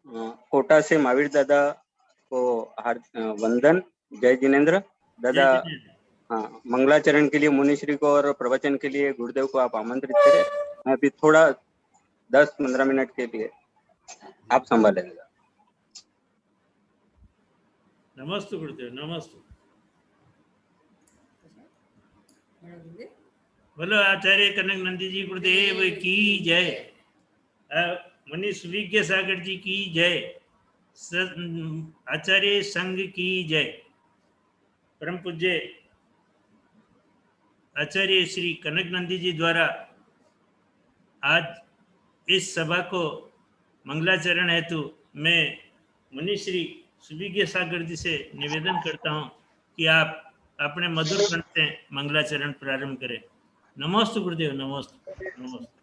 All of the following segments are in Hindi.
कोटा से महावीर दादा को वंदन। जय जिनेन्द्र दादा। हाँ, मंगलाचरण के लिए मुनिश्री को और प्रवचन के लिए गुरुदेव को आप आमंत्रित करें। मैं अभी थोड़ा 10-15 मिनट के लिए आप संभालेंगे। नमस्ते गुरुदेव, नमस्ते। बोलो आचार्य कनक नंदी जी गुरुदेव की जय। मनीष विज्ञ सागर जी की जय। आचार्य संघ की जय। परम पूज्य आचार्य श्री कनक नंदी जी द्वारा आज इस सभा को मंगलाचरण हेतु मैं मुनिश्री सुविज्ञ सागर जी से निवेदन करता हूं कि आप अपने मधुर कंठ से मंगलाचरण प्रारंभ करें। नमस्ते गुरुदेव, नमस्ते नमस्ते।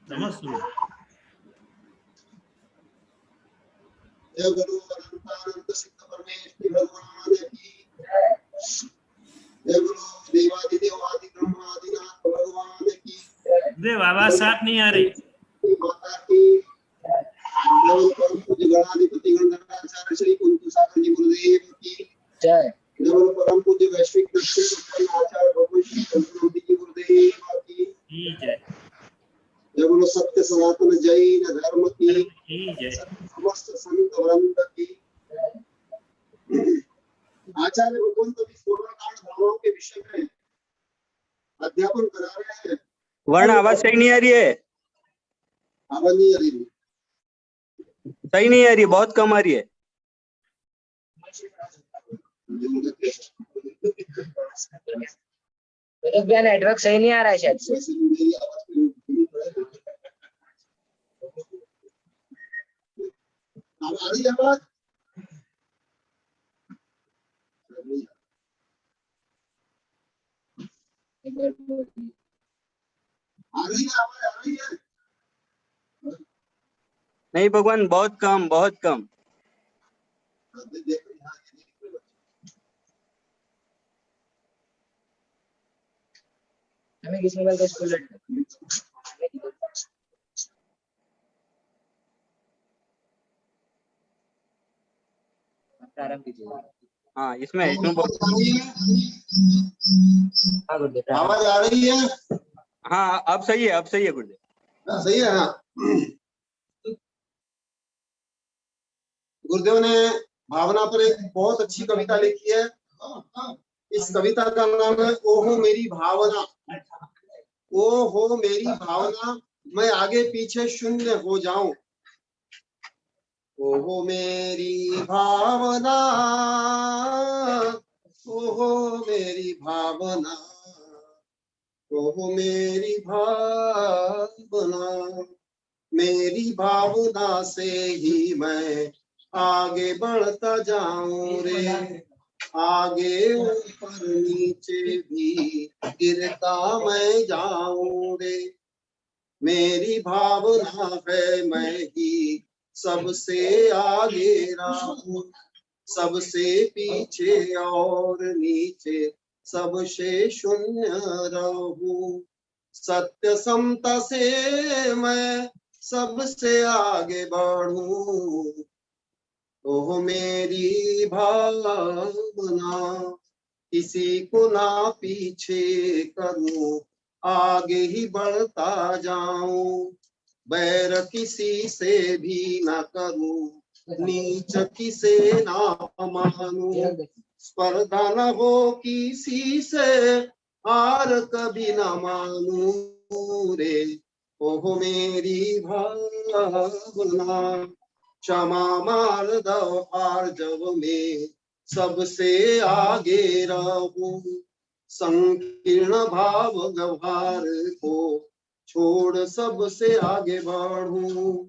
नमस्ते। जय गुरु अनंतानंद सिद्ध परमेश्वर भगवान की जय। गुरु देवादिदेव आदि ब्रह्मादिनाथ भगवान की देव। आवाज साफ नहीं आ रही। माता की परम पूज्य गणाधिपति गणधराचार्य श्री कुंती सागर जी गुरुदेव की जय। जय परम पूज्य वैश्विक आचार्य भगवान श्री कनक जी गुरुदेव की जय। जय बोलो सत्य सनातन जैन धर्म की जय। समस्त संत वृंद की आचार्य भगवंत अभी स्वर्णकांड भावों के विषय में अध्यापन करा रहे हैं। वर्ण आवाज सही नहीं आ रही है। आवाज नहीं आ रही, सही नहीं आ रही, बहुत कम आ रही है। नेटवर्क सही नहीं आ रहा है शायद से। अब आ रही आवाज? आ रही है? नहीं भगवान, बहुत कम, बहुत कम। हमें किस मोबाइल का स्कूल प्रारंभ कीजिए। हाँ, इसमें आवाज आ रही है? हाँ, अब सही है, अब सही है गुरुदेव। सही है। हाँ, गुरुदेव ने भावना पर एक बहुत अच्छी कविता लिखी है। इस कविता का नाम है ओहो मेरी भावना। ओहो मेरी भावना, मैं आगे पीछे शून्य हो जाऊं। ओहो मेरी भावना, ओहो मेरी भावना, ओहो मेरी भावना। मेरी भावना से ही मैं आगे बढ़ता जाऊं रे। आगे ऊपर नीचे भी गिरता मैं जाऊं रे। मेरी भावना है मैं ही सबसे आगे रहूं, सबसे पीछे और नीचे सबसे शून्य रहूं। सत्य समता से मैं सबसे आगे बढ़ूं। ओह मेरी भावना, किसी को ना पीछे करूं, आगे ही बढ़ता जाऊं। बैर किसी से भी ना करूं, नीच किसे ना मानूं। स्पर्धा न हो किसी से, हार कभी ना मानूं रे। ओह मेरी भावना, क्षमा मार दो आर्जव में सबसे आगे रहूं। संकीर्ण भाव व्यवहार को छोड़ सबसे आगे बढ़ूं।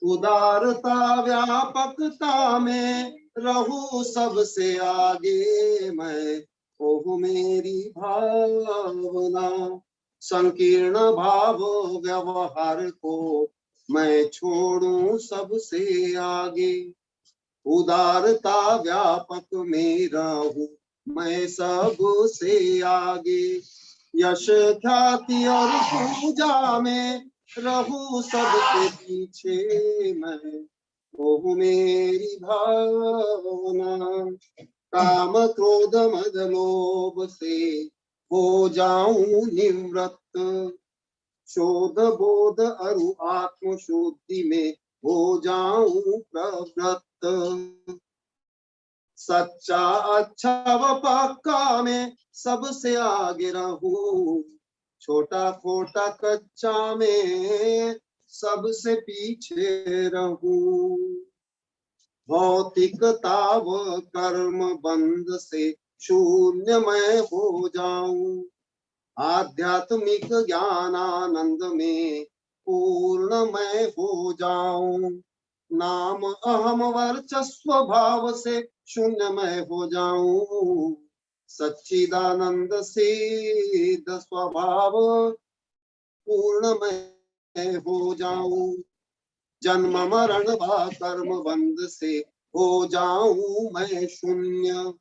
उदारता व्यापकता में रहूं सबसे आगे मैं। ओह मेरी भावना, संकीर्ण भाव व्यवहार को मैं छोड़ूं सबसे आगे। उदारता व्यापक में रहूं मैं सबसे आगे, यश ख्याति और पूजा में रहूं सबसे पीछे मैं, ओह मेरी भावना। काम क्रोध मद लोभ से हो जाऊं निवृत्त, शोध बोध अरु आत्म शुद्धि में हो जाऊं प्रवृत्त। सच्चा अच्छा व पक्का में सबसे आगे रहूं, छोटा खोटा कच्चा में सबसे पीछे रहूं। भौतिकता व कर्म बंध से शून्य मैं हो जाऊं, आध्यात्मिक ज्ञानानंद में पूर्ण मैं हो जाऊं। नाम अहम वर्चस्व भाव से शून्य मैं हो जाऊं, सच्चिदानंद सिद्ध स्वभाव पूर्ण मैं हो जाऊं। जन्म मरण व कर्म बंध से हो जाऊं मैं शून्य,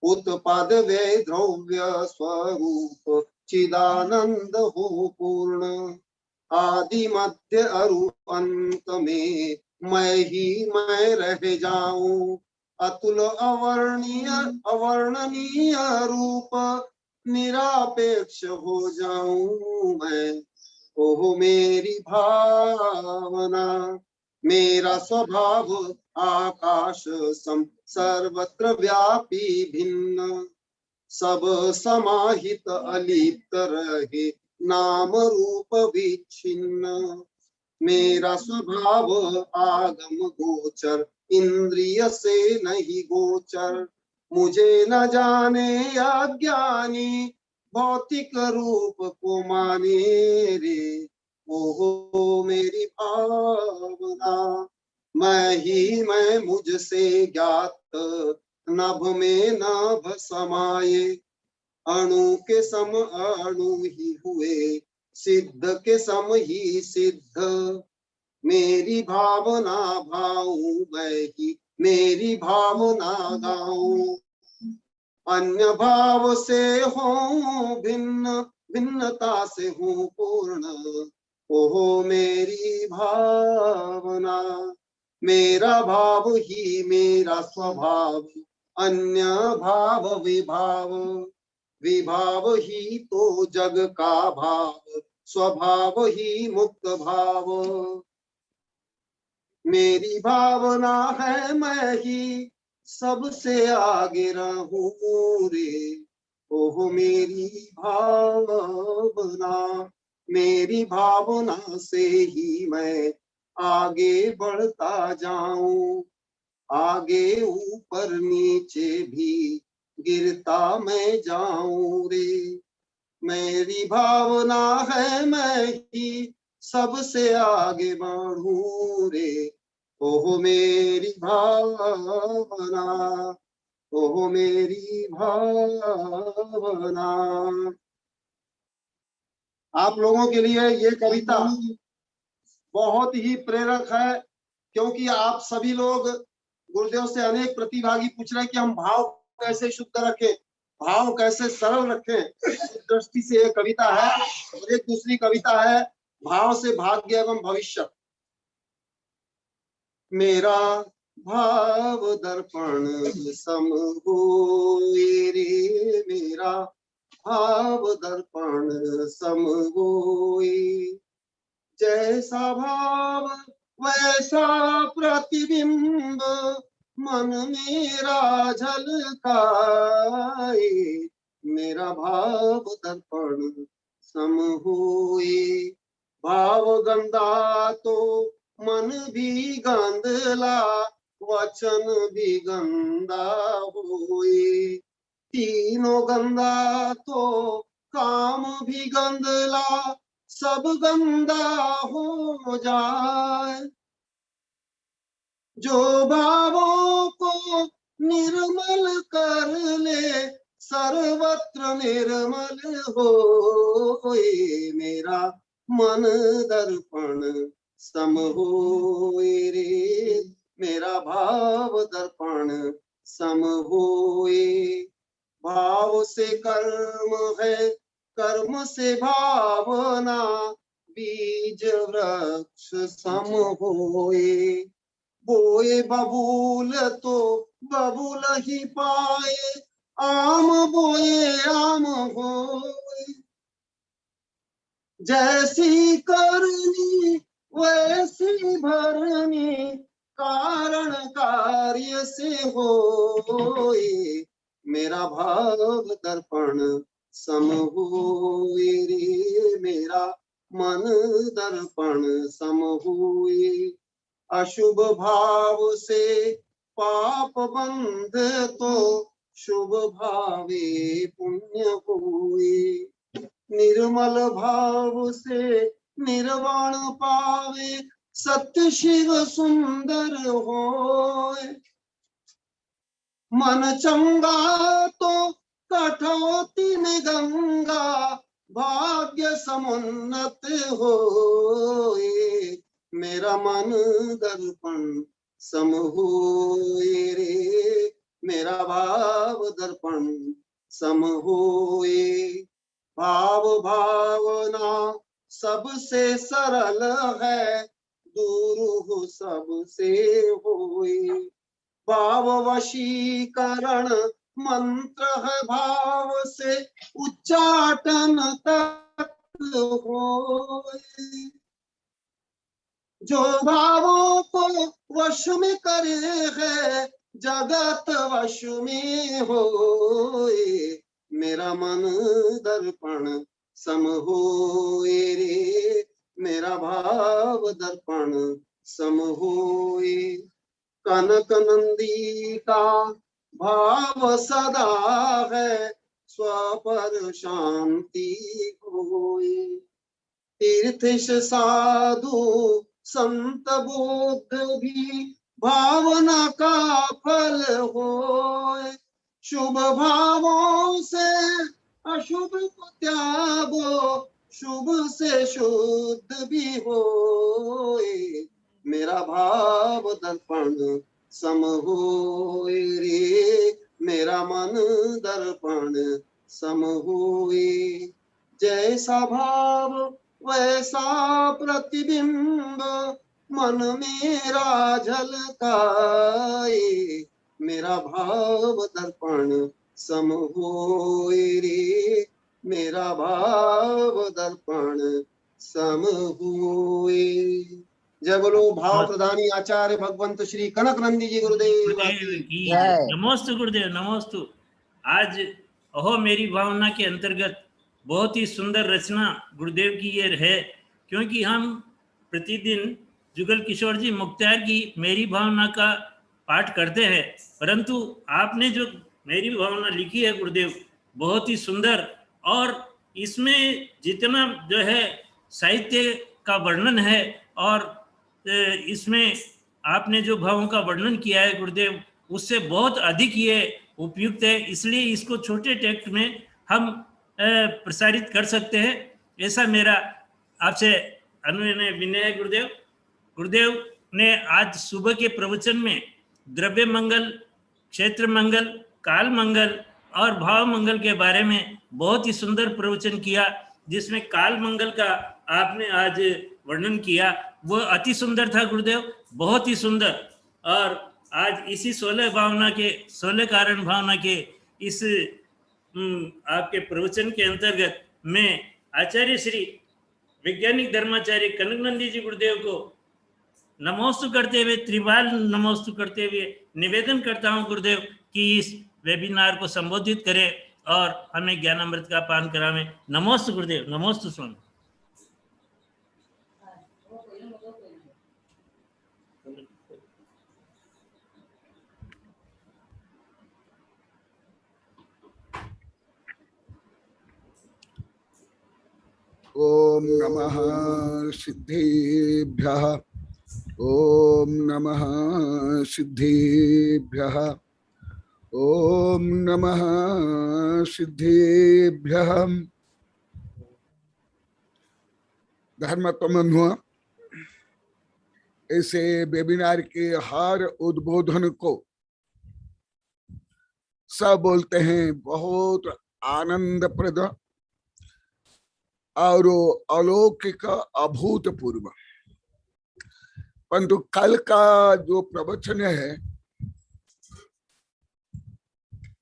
उत्पाद वे द्रव्य स्वरूप चिदानंद हो पूर्ण। आदि मध्य अरु अंत में मैं ही मैं रह जाऊं, अतुल अवर्णीय अवर्णनीय रूप निरापेक्ष हो जाऊं मैं, ओह मेरी भावना। मेरा स्वभाव आकाश सम सर्वत्र व्यापी भिन्न, सब समाहित अलिप्त रहे नाम रूप विच्छिन्न। मेरा स्वभाव आगम गोचर इंद्रिय से नहीं गोचर, मुझे न जाने अज्ञानी भौतिक रूप को माने रे, ओहो मेरी भावना। मैं ही मैं मुझसे ज्ञात नभ में नभ समाये, अणु के सम अणु ही हुए सिद्ध के सम ही सिद्ध। मेरी भावना भाऊं मैं ही मेरी भावना गाऊं, अन्य भाव से हूँ भिन्न भिन्नता से हूँ पूर्ण, ओहो मेरी भावना। मेरा भाव ही मेरा स्वभाव, अन्य भाव विभाव, विभाव ही तो जग का भाव, स्वभाव ही मुक्त भाव। मेरी भावना है मैं ही सबसे आगे रहूं रे, ओह मेरी भावना। मेरी भावना से ही मैं आगे बढ़ता जाऊं, आगे ऊपर नीचे भी गिरता मैं जाऊं रे। मेरी भावना है मैं ही सबसे आगे बढ़ूं रे, ओह मेरी भावना, ओह मेरी भावना। आप लोगों के लिए ये कविता बहुत ही प्रेरक है, क्योंकि आप सभी लोग गुरुदेव से अनेक प्रतिभागी पूछ रहे हैं कि हम भाव कैसे शुद्ध रखें, भाव कैसे सरल रखें। इस दृष्टि से एक कविता है, और एक दूसरी कविता है भाव से भाग्य एवं भविष्य। मेरा भाव दर्पण सम होए रे, मेरा भाव दर्पण सम होए। जैसा भाव वैसा प्रतिबिंब मन मेरा झलकाए, मेरा भाव दर्पण सम होए। भाव गंदा तो मन भी गंदला, वचन भी गंदा होए। तीनों गंदा तो काम भी गंदला, सब गंदा हो जाए। जो भावों को निर्मल कर ले, सर्वत्र निर्मल होए। मेरा मन दर्पण सम होए रे, मेरा भाव दर्पण सम होए। भाव से कर्म है, कर्म से भावना, बीज वृक्ष सम होए। बोए बबूल तो बबूल ही पाए, आम बोए आम होए। जैसी करनी वैसी भरनी, कारण कार्य से होए। मेरा भाव दर्पण सम होए रे, मेरा मन दर्पण सम होए। अशुभ भाव से पाप बंध तो, शुभ भावे पुण्य होए। निर्मल भाव से निर्वाण पावे, सत्य शिव सुंदर होए। मन चंगा तो कठौती में गंगा, भाग्य समुन्नत होए। मेरा मन दर्पण सम होए रे, मेरा भाव दर्पण सम होए। भाव भावना सबसे सरल है, दूर सबसे होए। भाव वशीकरण मंत्र है, भाव से उच्चाटन तक होए। जो भावों को वश में करे है, जगत वश में होए। मेरा मन दर्पण सम होए रे, मेरा भाव दर्पण सम होए। कनक नंदी का भाव सदा है, स्वपर शांति होए। तीर्थेश साधु संत बुद्ध भी, भावना का फल होए। शुभ भावों से अशुभ को त्यागो, शुभ से शुद्ध भी होए। मेरा भाव दर्पण सम होए रे, मेरा मन दर्पण सम होए। जैसा भाव वैसा प्रतिबिंब, मन मेरा झलकाए। मेरा भाव दर्पण सम होए रे, मेरा भाव दर्पण सम होए। जय बोलो भाव प्रधानी आचार्य भगवंत श्री कनक नंदी जी गुरुदेव की जय। नमोस्तु गुरुदेव, नमोस्तु। आज अहो मेरी भावना के अंतर्गत बहुत ही सुंदर रचना गुरुदेव की ये है, क्योंकि हम प्रतिदिन जुगल किशोर जी मुख्तार की मेरी भावना का पाठ करते हैं, परंतु आपने जो मेरी भावना लिखी है गुरुदेव, बहुत ही सुंदर, और इसमें जितना जो है साहित्य का वर्णन है, और इसमें आपने जो भावों का वर्णन किया है गुरुदेव, उससे बहुत अधिक ये उपयुक्त है, इसलिए इसको छोटे टेक्स्ट में हम प्रसारित कर सकते हैं, ऐसा मेरा आपसे अनुनय विनय है गुरुदेव। गुरुदेव ने आज सुबह के प्रवचन में द्रव्य मंगल, क्षेत्र मंगल, काल मंगल और भाव मंगल के बारे में बहुत ही सुंदर प्रवचन किया, जिसमें काल मंगल का आपने आज वर्णन किया, वो अति सुंदर था गुरुदेव, बहुत ही सुंदर। और आज इसी 16 भावना के 16 कारण भावना के इस आपके प्रवचन के अंतर्गत मैं आचार्य श्री वैज्ञानिक धर्माचार्य कनक नंदी जी गुरुदेव को नमोस्तु करते हुए, त्रिवाल नमोस्तु करते हुए निवेदन करता हूं गुरुदेव कि इस वेबिनार को संबोधित करें और हमें ज्ञानामृत का पान करावें। नमोस्तु गुरुदेव, नमोस्तु स्वामी। ओम नमः सिद्धेभ्यः, ओम नमः सिद्धेभ्यः, ओम नमः सिद्धेभ्यः। धर्मत्वमन्हुआ ऐसे वेबिनार के हर उद्बोधन को सब बोलते हैं बहुत आनंदप्रद और अलौकिक अभूतपूर्व। परंतु कल का जो प्रवचन है,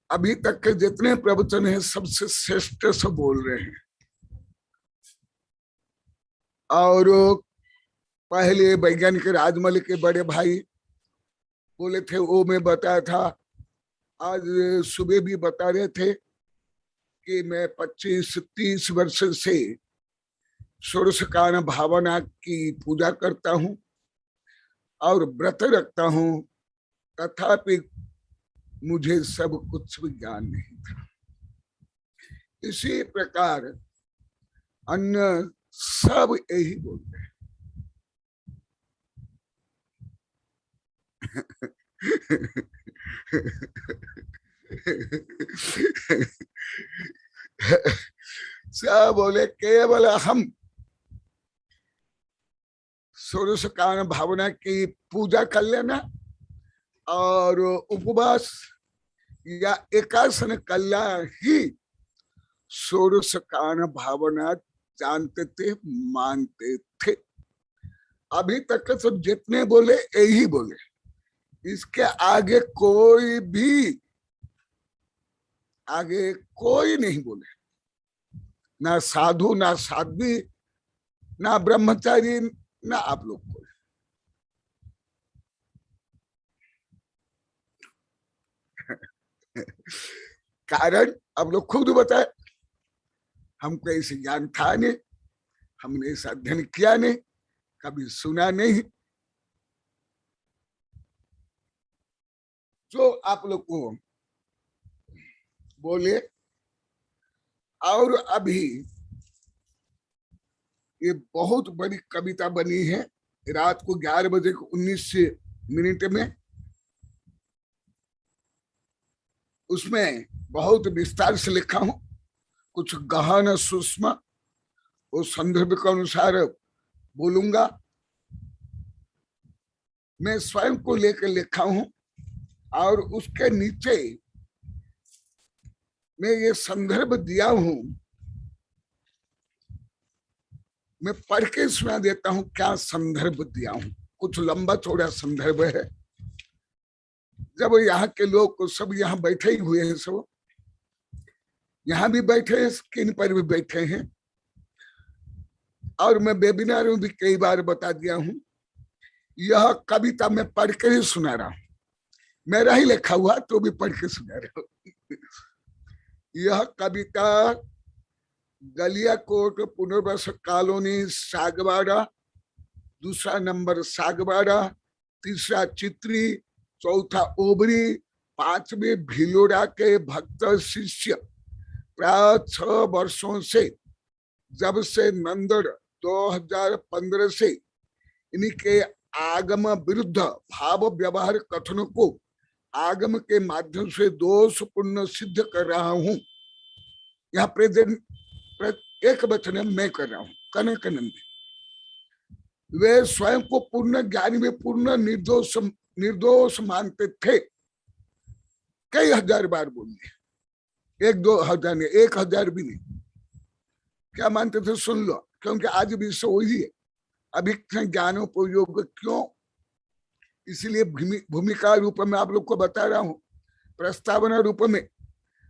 अभी तक के जितने प्रवचन हैं सबसे श्रेष्ठ से बोल रहे हैं। और पहले वैज्ञानिक राजमल के बड़े भाई बोले थे, वो मैं बताया था, आज सुबह भी बता रहे थे कि मैं 25-30 वर्ष से षोडशकाल भावना की पूजा करता हूं और व्रत रखता हूं, तथापि मुझे सब कुछ भी ज्ञान नहीं था। इसी प्रकार अन्य सब यही बोलते हैं। सब बोले केवल हम षोडशकाल भावना की पूजा कर लेना और उपवास या एकासन कल्ला ही षोडशकाल भावना जानते थे, मानते थे। अभी तक सब जितने बोले यही बोले, इसके आगे कोई नहीं बोले, ना साधु, ना साध्वी, ना ब्रह्मचारी, ना आप लोग बोले। कारण अब लोग खुद बताए, हमको ऐसे ज्ञान था नहीं, हमने ऐसा अध्ययन किया नहीं, कभी सुना नहीं। जो आप लोग को बोले, और अभी ये बहुत बड़ी कविता बनी है, रात को 11:19 में, उसमें बहुत विस्तार से लिखा हूं, कुछ गहन सूक्ष्म उस संदर्भ के अनुसार बोलूंगा। मैं स्वयं को लेकर लिखा हूं और उसके नीचे मैं ये संदर्भ दिया हूं। मैं पढ़ के सुना देता हूं क्या संदर्भ दिया हूं। कुछ लंबा चौड़ा संदर्भ है। जब यहाँ के लोग सब यहाँ बैठे ही हुए हैं, सब यहाँ भी बैठे हैं, स्क्रीन पर भी बैठे हैं, और मैं वेबिनार में भी कई बार बता दिया हूं। यह कविता मैं पढ़ के ही सुना रहा हूं, मेरा ही लिखा हुआ तो भी पढ़ के सुना रहा हूं। यह कविता गलियाकोट पुनर्वास कॉलोनी सागवाड़ा, दूसरा नंबर सागवाड़ा, तीसरा चित्री, चौथा ओबरी, पांचवें भिलोड़ा के भक्त शिष्य प्राय 6 वर्षों से, जब से नंदड़ 2015 से इनके आगम विरुद्ध भाव व्यवहार कथनों को आगम के माध्यम से दोषपूर्ण सिद्ध कर रहा हूं। यहाँ प्रेजेंट एक वचन मैं कर रहा हूं। कनकानंद वे स्वयं को पूर्ण ज्ञानी में पूर्ण निर्दोष मानते थे। कई हजार बार बोल दिए, 1-2 नहीं, 1000 भी नहीं। क्या मानते थे सुन लो, क्योंकि आज भी विषय वही है। अभिक्षण ज्ञानोपयोग क्यों, इसलिए भूमिका रूप में आप लोग को बता रहा हूं, प्रस्तावना रूप में।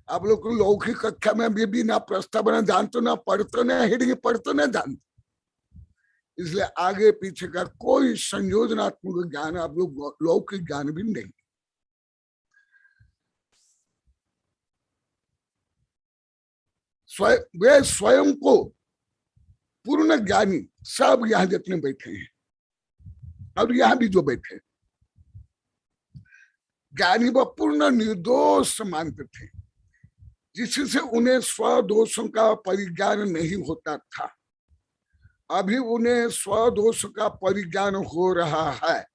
आप लोग को लौकिक कक्षा में भी ना प्रस्तावना जानते, ना पढ़ते, ना हेडिंग पढ़ते, ना जानते। इसलिए आगे पीछे का कोई संयोजनात्मक ज्ञान आप लोग, लौकिक ज्ञान भी नहीं। वे स्वयं को पूर्ण ज्ञानी, सब यहां जितने बैठे हैं और यहां भी जो बैठे, ज्ञानी व पूर्ण निर्दोष मानते थे, जिससे उन्हें स्वदोषों का परिज्ञान नहीं होता था। अभी उन्हें स्वदोष का परिज्ञान हो रहा है।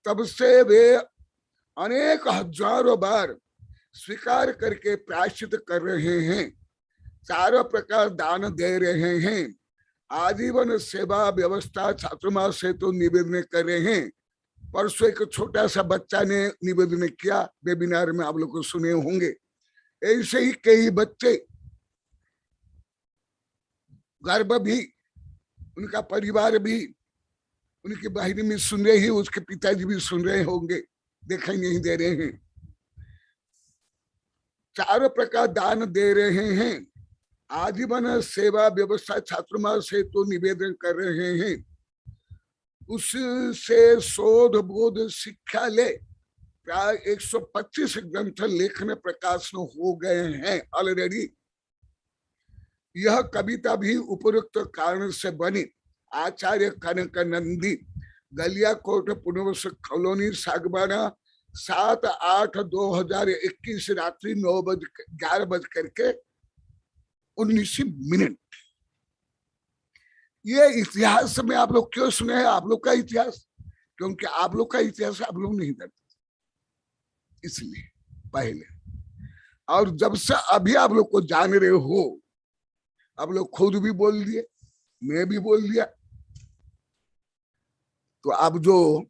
तब से वे अनेक हजारों बार स्वीकार करके प्रायश्चित कर रहे हैं, चारों प्रकार दान दे रहे हैं, आजीवन सेवा व्यवस्था छात्रमा से तो निवेदन कर रहे हैं, परसों एक छोटा सा बच्चा ने निवेदन किया, वेबिनार में आप लोग को सुने होंगे। ऐसे ही कई बच्चे गर्भ भी, उनका परिवार भी, उनकी बहन भी सुन रही है, उसके पिताजी भी सुन रहे होंगे, दिखाई नहीं दे रहे हैं। चारों प्रकार दान दे रहे हैं। आजीवन सेवा व्यवस्था छात्रमास से तो निवेदन कर रहे हैं, उससे शोध बोध शिक्षा ले प्राय 125 ग्रंथ लेखन प्रकाशन हो गए हैं ऑलरेडी। यह कविता भी उपरोक्त कारण से बनी। आचार्य कनक नंदी, गलियाकोट पुनर्वस कॉलोनी, सागबाना, 7/8/2021 रात्रि 11:11 ये इतिहास में आप लोग क्यों सुने हैं? आप लोग का इतिहास, क्योंकि आप लोग का इतिहास आप लोग नहीं जानते, इसलिए पहले। और जब से अभी आप लोग को जान रहे हो, आप लोग खुद भी बोल दिए, मैं भी बोल दिया, तो अब जो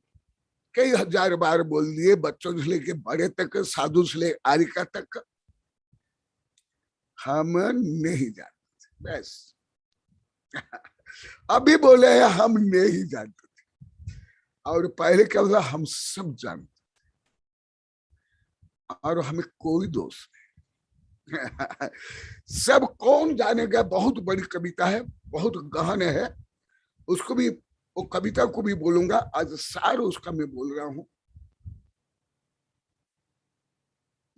कई हजार बार बोल दिए, बच्चों से लेके बड़े तक, साधु से लेकर आरिका तक, हम नहीं जानते बस। अभी बोले हैं हम नहीं जानते थे, और पहले क्या होता, हम सब जानते और हमें कोई दोष नहीं। सब कौन जानेगा। बहुत बड़ी कविता है, बहुत गहन है, उसको भी, वो कविता को भी बोलूंगा आज, सार उसका मैं बोल रहा हूं।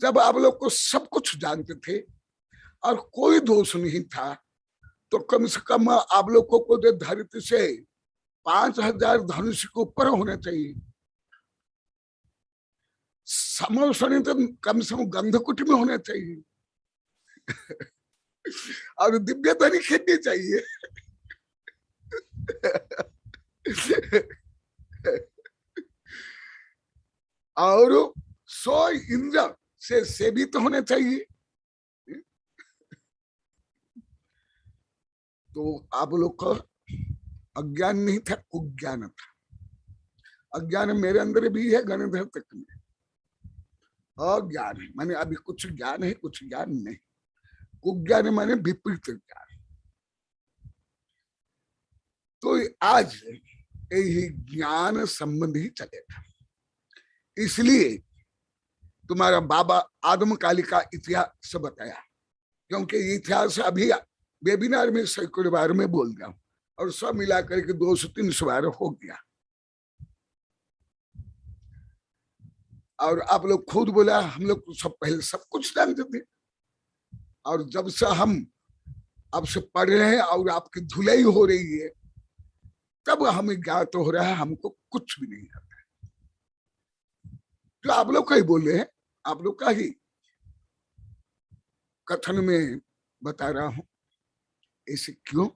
जब आप लोग को सब कुछ जानते थे और कोई दोष नहीं था, तो कम से कम आप लोगों को धरती से 5000 धनुष के ऊपर होना चाहिए। समर्षण तो कम से कम गंधकुट में होना चाहिए और दिव्य धनी खेलनी चाहिए। और 100 इंद्र से सेवित तो होने चाहिए। तो आप लोग का अज्ञान नहीं था, कुज्ञान था। अज्ञान मेरे अंदर भी है, गणधर तक में अज्ञान है, माने अभी कुछ ज्ञान है, कुछ ज्ञान नहीं। कुज्ञान माने विपरीत ज्ञान। तो आज यही ज्ञान संबंधी चलेगा। इसलिए तुम्हारा बाबा आदमकाली का इतिहास बताया, क्योंकि इतिहास अभी वेबिनार में सैकड़ों बार में बोल गया हूं, और सब मिलाकर के 200-300 बार हो गया। और आप लोग खुद बोला, हम लोग सब पहले सब कुछ जानते थे, और जब से हम अब से पढ़ रहे हैं और आपकी धुलाई हो रही है, तब हमें ज्ञात हो रहा है हमको कुछ भी नहीं आता है। जो आप लोग का ही बोले हैं, आप लोग का ही कथन में बता रहा हूं। ऐसे क्यों?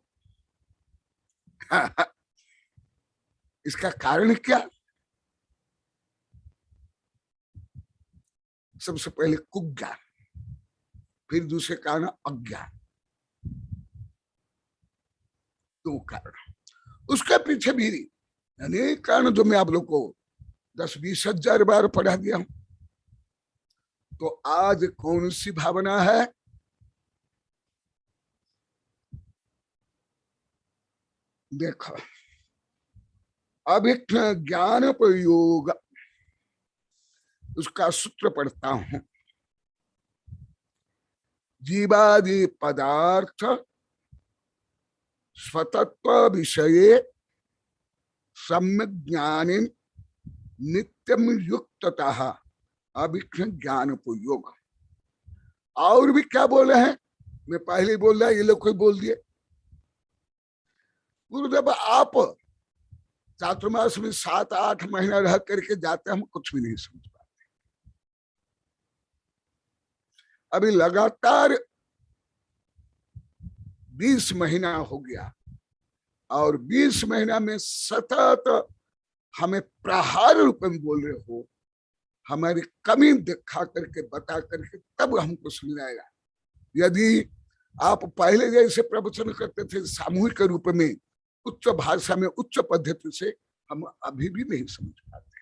इसका कारण क्या? सबसे पहले कुज्ञान, फिर दूसरे कारण अज्ञान। दो कारण, उसके पीछे भी अनेक कारण जो मैं आप लोग को 10-20 हजार बार पढ़ा दिया हूं। तो आज कौन सी भावना है? देखो, अभिज्ञ ज्ञान प्रयोग, उसका सूत्र पढ़ता हूं। जीवादि पदार्थ स्वतत्व विषये सम्यक ज्ञान नित्यम युक्ततः अभिज्ञ ज्ञान प्रयोग। और भी क्या बोले हैं? मैं पहले बोल रहा, ये लोग कोई बोल दिए। गुरुदेव आप चातुर्मास में 7-8 महीना रह करके जाते, हम कुछ भी नहीं समझ पाते। अभी लगातार 20 महीना हो गया, और 20 महीना में सतत हमें प्रहार रूप में बोल रहे हो, हमारी कमी दिखा करके बता करके, तब हमको समझ आएगा। यदि आप पहले जैसे प्रवचन करते थे सामूहिक रूप में, उच्च भाषा में, उच्च पद्धति से, हम अभी भी नहीं समझ पाते।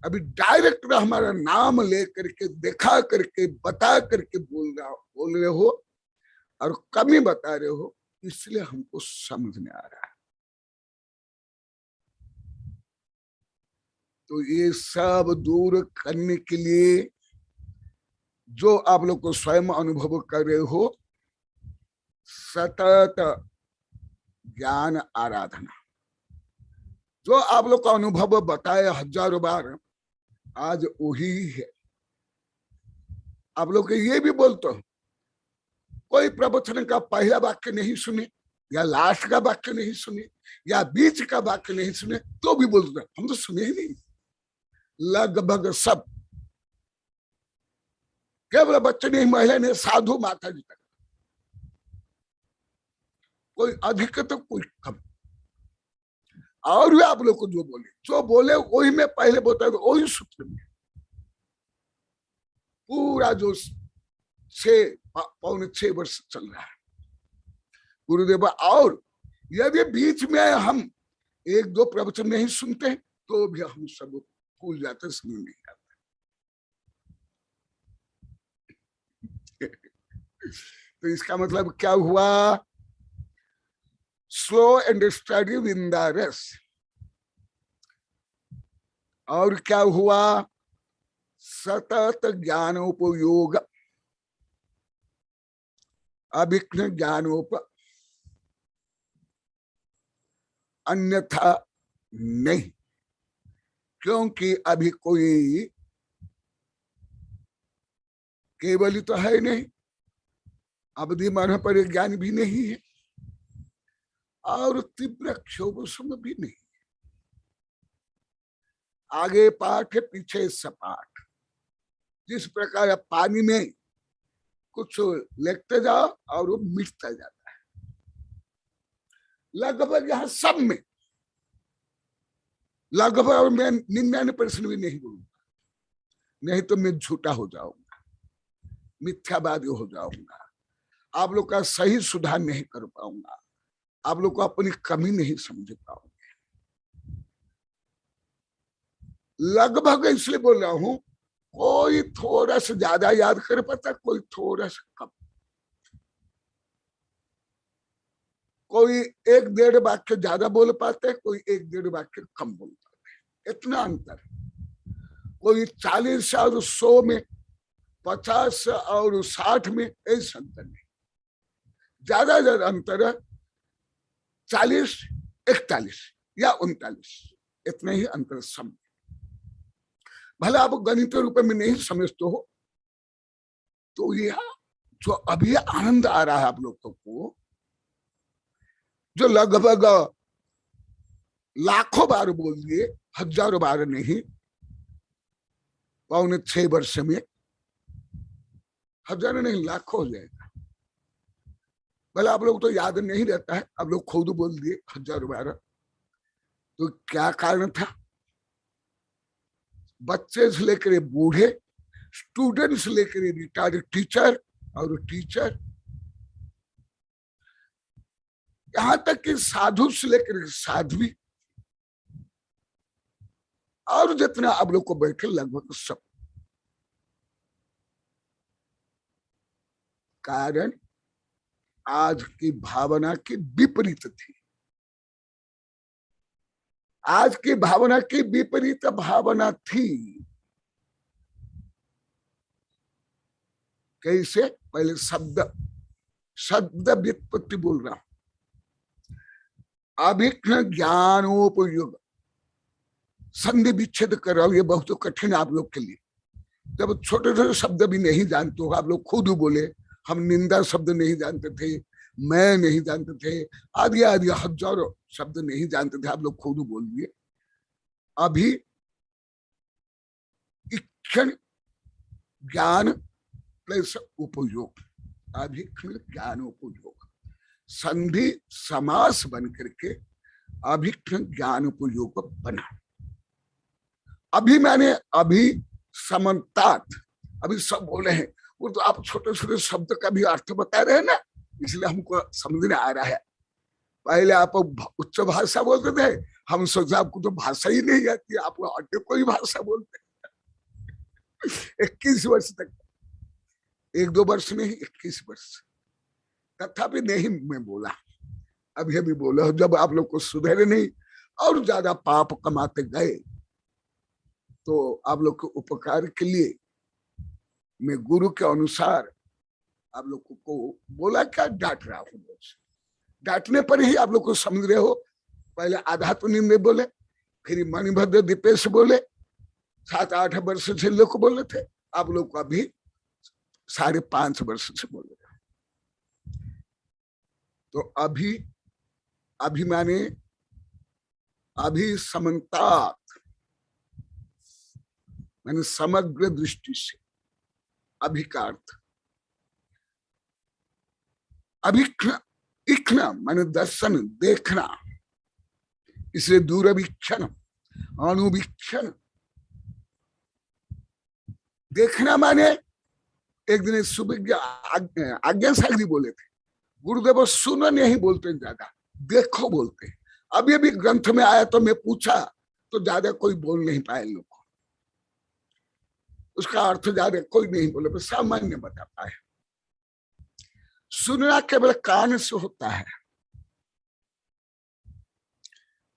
अभी डायरेक्ट हमारा नाम लेकर के दिखा करके बता करके बोल रहे हो और कमी बता रहे हो, इसलिए हमको समझ में आ रहा है। तो ये सब दूर करने के लिए जो आप लोग को स्वयं अनुभव कर रहे हो, सतत ज्ञान आराधना, जो आप लोग का अनुभव बताए हजारों बार, आज वही है। आप लोग ये भी बोलते हो, कोई प्रवचन का पहला वाक्य नहीं सुने या लास्ट का वाक्य नहीं सुने या बीच का वाक्य नहीं सुने तो भी बोलते हो हम तो सुने ही नहीं। लगभग सब, केवल बच्चे नहीं, महिला ने, साधु, माता जी तक, कोई अधिक तो कोई कम। और भी आप लोग को जो बोले वही में पहले बोलता है, वही सूत्र में पूरा जो 6-6.25 वर्ष चल रहा है गुरुदेव। और यदि बीच में हम 1-2 प्रवचन नहीं सुनते तो भी हम सब भूल जाते, समझ नहीं आता। तो इसका मतलब क्या हुआ? Slow and study win the rest. और क्या हुआ? सतत ज्ञानोपयोग, अभिज्ञ ज्ञानोप, अन्यथा नहीं। क्योंकि अभी कोई केवल ही तो है नहीं, अवधि मन पर ज्ञान भी नहीं है और तीव्र क्षोभ समय भी नहीं। आगे पाठ है, पीछे सपाट। जिस प्रकार आप पानी में कुछ लेते जाओ और वो मिटता जाता है, लगभग यहाँ सब में लगभग मैं 99% भी नहीं बोलूंगा, नहीं तो मैं झूठा हो जाऊंगा, मिथ्यावादी हो जाऊंगा, आप लोग का सही सुधार नहीं कर पाऊंगा, आप लोग को अपनी कमी नहीं समझ पाओगे। लगभग इसलिए बोल रहा हूं, कोई थोड़ा सा ज्यादा याद कर पाता, कोई थोड़ा सा कम, कोई 1-1.5 वाक्य ज्यादा बोल पाते, कोई 1-1.5 वाक्य कम बोल पाते, इतना अंतर। कोई 40 और 100 में, 50 और 60 में ऐसा अंतर नहीं, ज्यादा अंतर 40, 41 या 39, इतना ही अंतर सब। भले आप गणित रूप में नहीं समझते हो, तो यह जो अभी आनंद आ रहा है आप लोगों को, जो लगभग लाखों बार बोल दिए, हजारों बार नहीं, 5.25 वर्ष में हजारों नहीं लाखों हो जाएगा। भले आप लोग तो याद नहीं रहता है, आप लोग खुद बोल दिए हजारों बार। तो क्या कारण था? बच्चे से लेकर बूढ़े, स्टूडेंट से लेकर रिटायर्ड टीचर और टीचर, यहां तक कि साधु से लेकर साध्वी, और जितना आप लोग को बैठे लगभग सब। कारण आज की भावना की विपरीत थी, आज की भावना की विपरीत भावना थी। कैसे? पहले शब्द व्युत्पत्ति बोल रहा हूं। अभिज्ञ ज्ञानोपयोग, संधि विच्छेद कर रहा हूं, ये बहुत कठिन आप लोग के लिए। जब छोटे छोटे शब्द भी नहीं जानते हो, आप लोग खुद बोले हम निंदा शब्द नहीं जानते थे, मैं नहीं जानते थे, आदि आदि हजारों शब्द नहीं जानते थे, आप लोग खुद बोल दिए। अभी इक्षण ज्ञान प्लस उपयोग, अभिक्षण ज्ञान उपयोग, संधि समास बन करके अभिक्षण ज्ञान उपयोग बना। अभी मैंने अभी समन्तात, अभी सब बोले हैं, वो तो आप छोटे छोटे शब्द का भी अर्थ बता रहे हैं ना, इसलिए हमको समझ में आ रहा है। पहले आप उच्च भाषा बोलते थे, हम सोचा आपको तो भाषा ही नहीं आती, आप अन्य कोई भाषा बोलते। 21 वर्ष तक, 1-2 वर्ष में ही 21 वर्ष, तथापि नहीं मैं बोला, अभी अभी बोला। जब आप लोग को सुधरे नहीं और ज्यादा पाप कमाते गए तो आप लोग के उपकार के लिए मैं गुरु के अनुसार आप लोग को बोला, क्या डांट रहा हूं। डांटने पर ही आप लोग को समझ रहे हो। पहले आधा तो नहीं बोले, फिर मणिभद्र दीपेश बोले, 7-8 वर्ष से लोग बोले थे, आप लोग को अभी 5.5 वर्ष से बोल रहे। तो अभी माने अभी समन्तात, माने समग्र दृष्टि से, अभी का अर्थ अभिक्षण, इक्षण माने दर्शन, देखना, इसलिए दूरवीक्षण, अणुवीक्षण। देखना माने एक दिन सुविज्ञ आज्ञा सागरी बोले थे, गुरुदेव सुनो नहीं बोलते, ज्यादा देखो बोलते। अभी अभी ग्रंथ में आया तो मैं पूछा तो ज्यादा कोई बोल नहीं पाए लोग, उसका अर्थ ज्यादा कोई नहीं बोले, पर सामान्य बता पाए। सुनना केवल कान से होता है,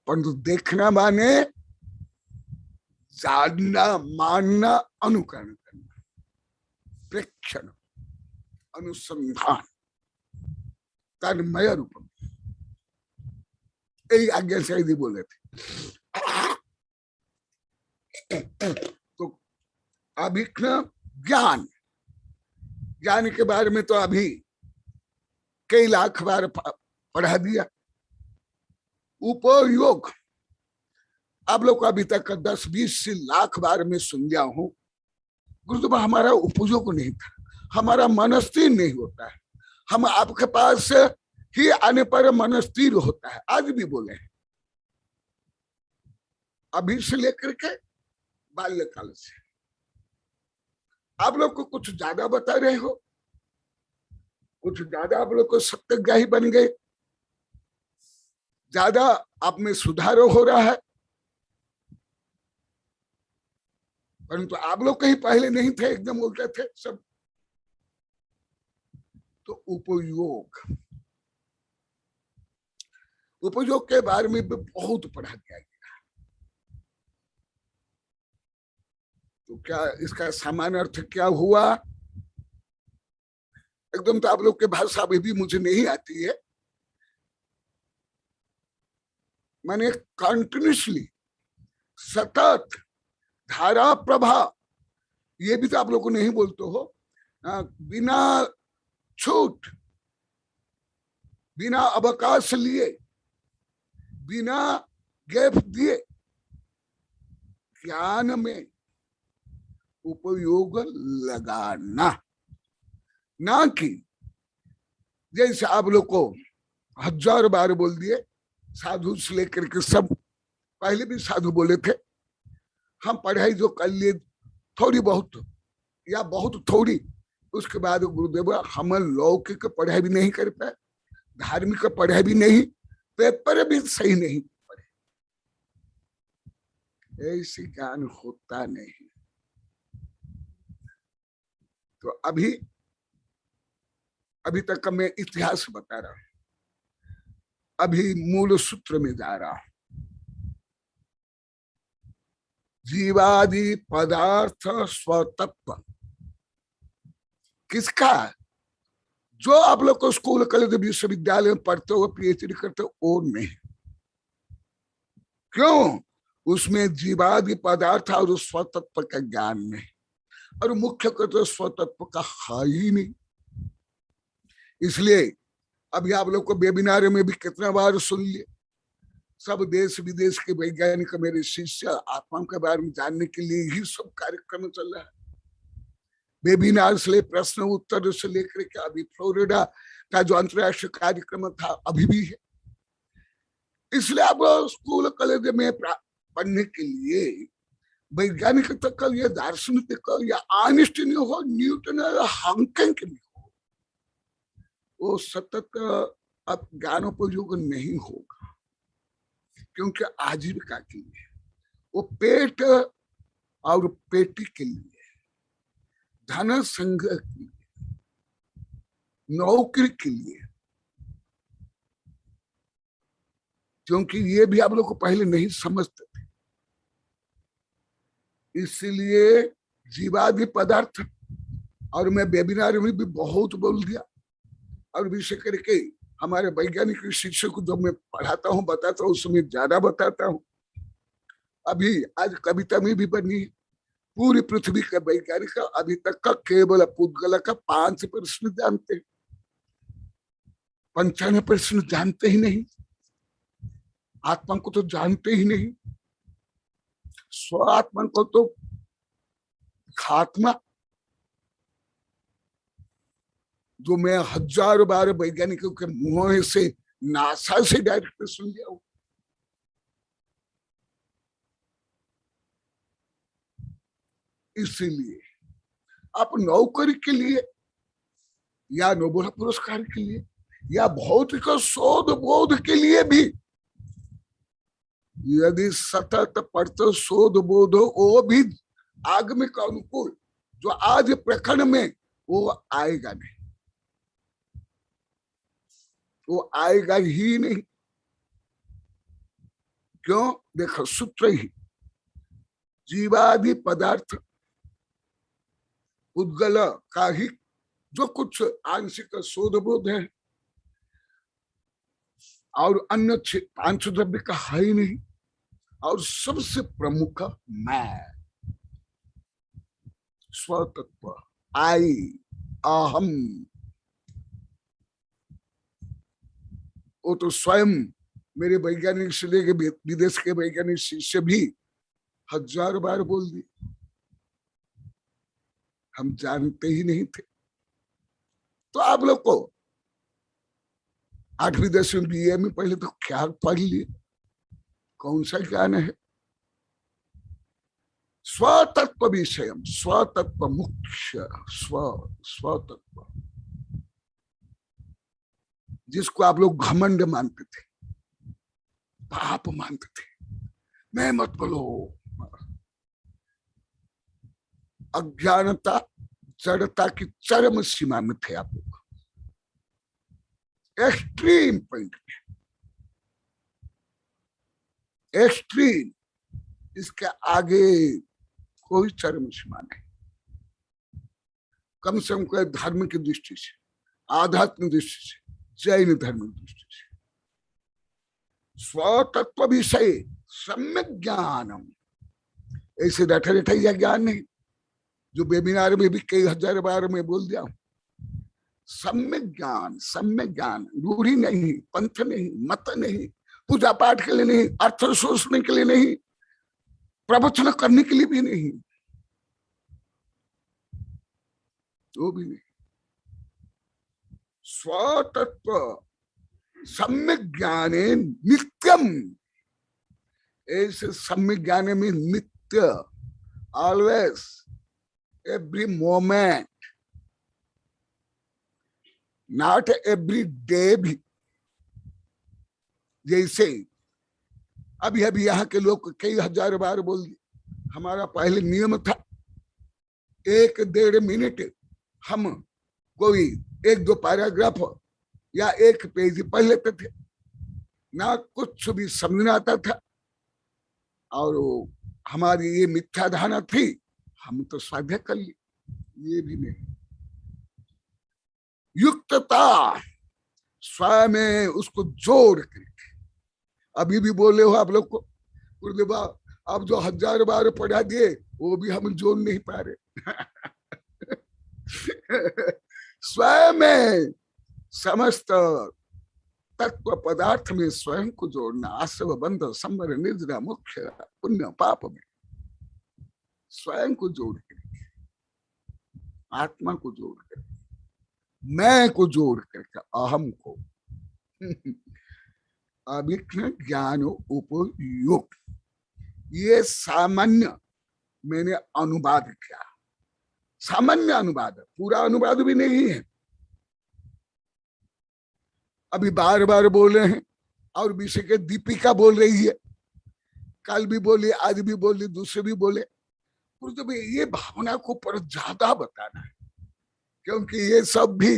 परंतु देखना माने जानना, मानना, अनुकरण करना, प्रेक्षण, अनुसंधान, तन्मय रूप में। यही आज्ञा से बोले थे। तो अभिज्ञान, ज्ञान, ज्ञान के बारे में तो अभी कई लाख बार पढ़ा दिया। उपयोग आप लोग को अभी तक 10-20 लाख बार में सुन गया हूं। गुरुदेव हमारा उपयोग नहीं था, हमारा मनस्थिर नहीं होता है। हम आपके पास ही आने पर मनस्थिर होता है। आज भी बोले अभी से लेकर के बाल्यकाल से आप लोग को कुछ ज्यादा बता रहे हो, कुछ ज्यादा आप लोग को सत्यग्राही बन गए, ज्यादा आप में सुधार हो रहा है। परंतु आप लोग कहीं पहले नहीं थे, एकदम बोलते थे सब। तो उपयोग के बारे में भी बहुत पढ़ा गया। तो क्या इसका सामान्य अर्थ क्या हुआ? एकदम तो आप लोग के भाषा अभी भी मुझे नहीं आती है। माने कंटिन्यूसली, सतत, धारा प्रवाह, ये भी तो आप लोग को नहीं बोलते हो। बिना छूट, बिना अवकाश लिए, बिना गैप दिए ज्ञान में उपयोग लगाना, ना कि जैसे आप लोग को 1000 बार बोल दिए, साधु से लेकर के सब, पहले भी साधु बोले थे, हम पढ़ाई जो कर लिए थोड़ी बहुत या बहुत थोड़ी, उसके बाद गुरुदेव हम लौकिक पढ़ाई भी नहीं कर पाए, धार्मिक पढ़ाई भी नहीं, पेपर भी सही नहीं पढ़े। ऐसी ज्ञान होता नहीं। तो अभी तक मैं इतिहास बता रहा हूं, अभी मूल सूत्र में जा रहा हूं। जीवादि पदार्थ स्वतत्व किसका? जो आप लोग को स्कूल कॉलेज विश्वविद्यालय में पढ़ते हो, पीएचडी करते हो, वो नहीं। क्यों? उसमें जीवादि पदार्थ और स्वतत्व का ज्ञान नहीं, और मुख्य तो स्वतत्व का है ही नहीं। इसलिए अभी आप लोग को वेबिनार में भी कितना बार सुन लिए, सब देश विदेश के वैज्ञानिक मेरे शिष्य आत्मा के बारे में जानने के लिए ही सब कार्यक्रम चल रहा है। वेबिनार से प्रश्न उत्तर से लेकर के अभी फ्लोरिडा का जो अंतर्राष्ट्रीय कार्यक्रम था अभी भी है। इसलिए अब स्कूल कॉलेज में पढ़ने के लिए वैज्ञानिक तक या दार्शनिक या आइंस्टीन हो, न्यूटन या हॉकिंग हो, वो सतत अब ज्ञानोपयोग नहीं होगा। क्योंकि आजीविका के लिए, वो पेट और पेटी के लिए, धन संग्रह के लिए, नौकरी के लिए, क्योंकि ये भी आप लोग को पहले नहीं समझते थे। इसलिए जीवादि पदार्थ, और मैं वेबिनार में भी बहुत बोल दिया, और विशेष करके हमारे वैज्ञानिक शिक्षक को जब मैं पढ़ाता हूँ बताता हूँ उसमें ज्यादा बताता हूँ। अभी आज कविता में भी बनी, पूरी पृथ्वी के वैज्ञानिक अभी तक का केवल पुद्गल का 5% जानते हैं, 95% जानते ही नहीं। आत्मा को तो जानते ही नहीं, स्व आत्मा को तो खात्मा, जो मैं हजारों बार वैज्ञानिकों के मुंह से, नासा से डायरेक्ट सुन लिया हूं। इसीलिए आप नौकरी के लिए या नोबेल पुरस्कार के लिए या भौतिक शोध बोध के लिए भी यदि सतत पढ़ते शोध बोध हो, वो भी आगमिक अनुकूल जो आज प्रखंड में, वो आएगा नहीं, वो आएगा ही नहीं। क्यों? देखो सूत्र ही, जीवादि पदार्थ उद्गल का ही जो कुछ आंशिक शोध बोध है, और अन्य 5 द्रव्य का है ही नहीं। और सबसे प्रमुख मैं, स्वतत्व, आई, अहम, वो तो स्वयं मेरे वैज्ञानिक से लेके विदेश के वैज्ञानिक शिष्य भी 1000 बार बोल दी, हम जानते ही नहीं थे। तो आप लोग को 8वीं 10वीं BA में पहले तो क्या पढ़ लिए, कौन सा ज्ञान है? स्वतत्व विषय, स्वतत्व मुख्य, स्वतत्व, जिसको आप लोग घमंड मानते थे, पाप मानते थे, मैं मत बोलो, अज्ञानता जड़ता की चरम सीमा में थे आप लोग, एक्सट्रीम पॉइंट में, एक्सट्रीम, इसके आगे कोई चरम सीमा नहीं। कम से कम धर्म की दृष्टि से, आध्यात्मिक दृष्टि से, जैन धर्म की दृष्टि से, स्वतत्व विषय सम्यक ज्ञानम, ऐसे रटा रटाइया ज्ञान नहीं जो वेबिनार में भी कई 1000 बार में बोल दिया। सम्यक ज्ञान, सम्यक ज्ञान, रूढ़ी नहीं, पंथ नहीं, मत नहीं, पूजा पाठ के लिए नहीं, अर्थ सोचने के लिए नहीं, प्रवचन करने के लिए भी नहीं, वो भी नहीं। स्वतत्व सम्यक ज्ञाने नित्यम, ऐसे सम्यक ज्ञान में नित्य, always, every moment, not every day भी। जैसे अभी अभी यहाँ के लोग कई 1000 बार बोल दिए, हमारा पहले नियम था 1-1.5 मिनट हम कोई 1-2 पैराग्राफ या 1 पेज पढ़ लेते थे, ना कुछ भी समझना आता था, और हमारी ये मिथ्या धारणा थी, हम तो स्वाध्याय कर ली, ये भी नहीं। युक्तता स्वयं में उसको जोड़ करके, अभी भी बोले हो आप लोग को गुरुदेव आप जो 1000 बार पढ़ा दिए वो भी हम जोड़ नहीं पा रहे। स्वयं में समस्त तत्व पदार्थ में स्वयं को जोड़ना, आश्रव बंध संवर निद्रा मुख्य पुण्य पाप में स्वयं को जोड़ करके, आत्मा को जोड़ करके, मैं को जोड़ करके, अहम को अभिज्ञ ज्ञान उपयोग, ये सामान्य मैंने अनुवाद किया, सामान्य अनुवाद, पूरा अनुवाद भी नहीं है। अभी बार बार बोल रहे हैं, और विषय के दीपिका बोल रही है कल भी बोली, आज भी बोली, दूसरे भी बोले। गुरुदेव ये भावना को पर ज्यादा बताना है, क्योंकि ये सब भी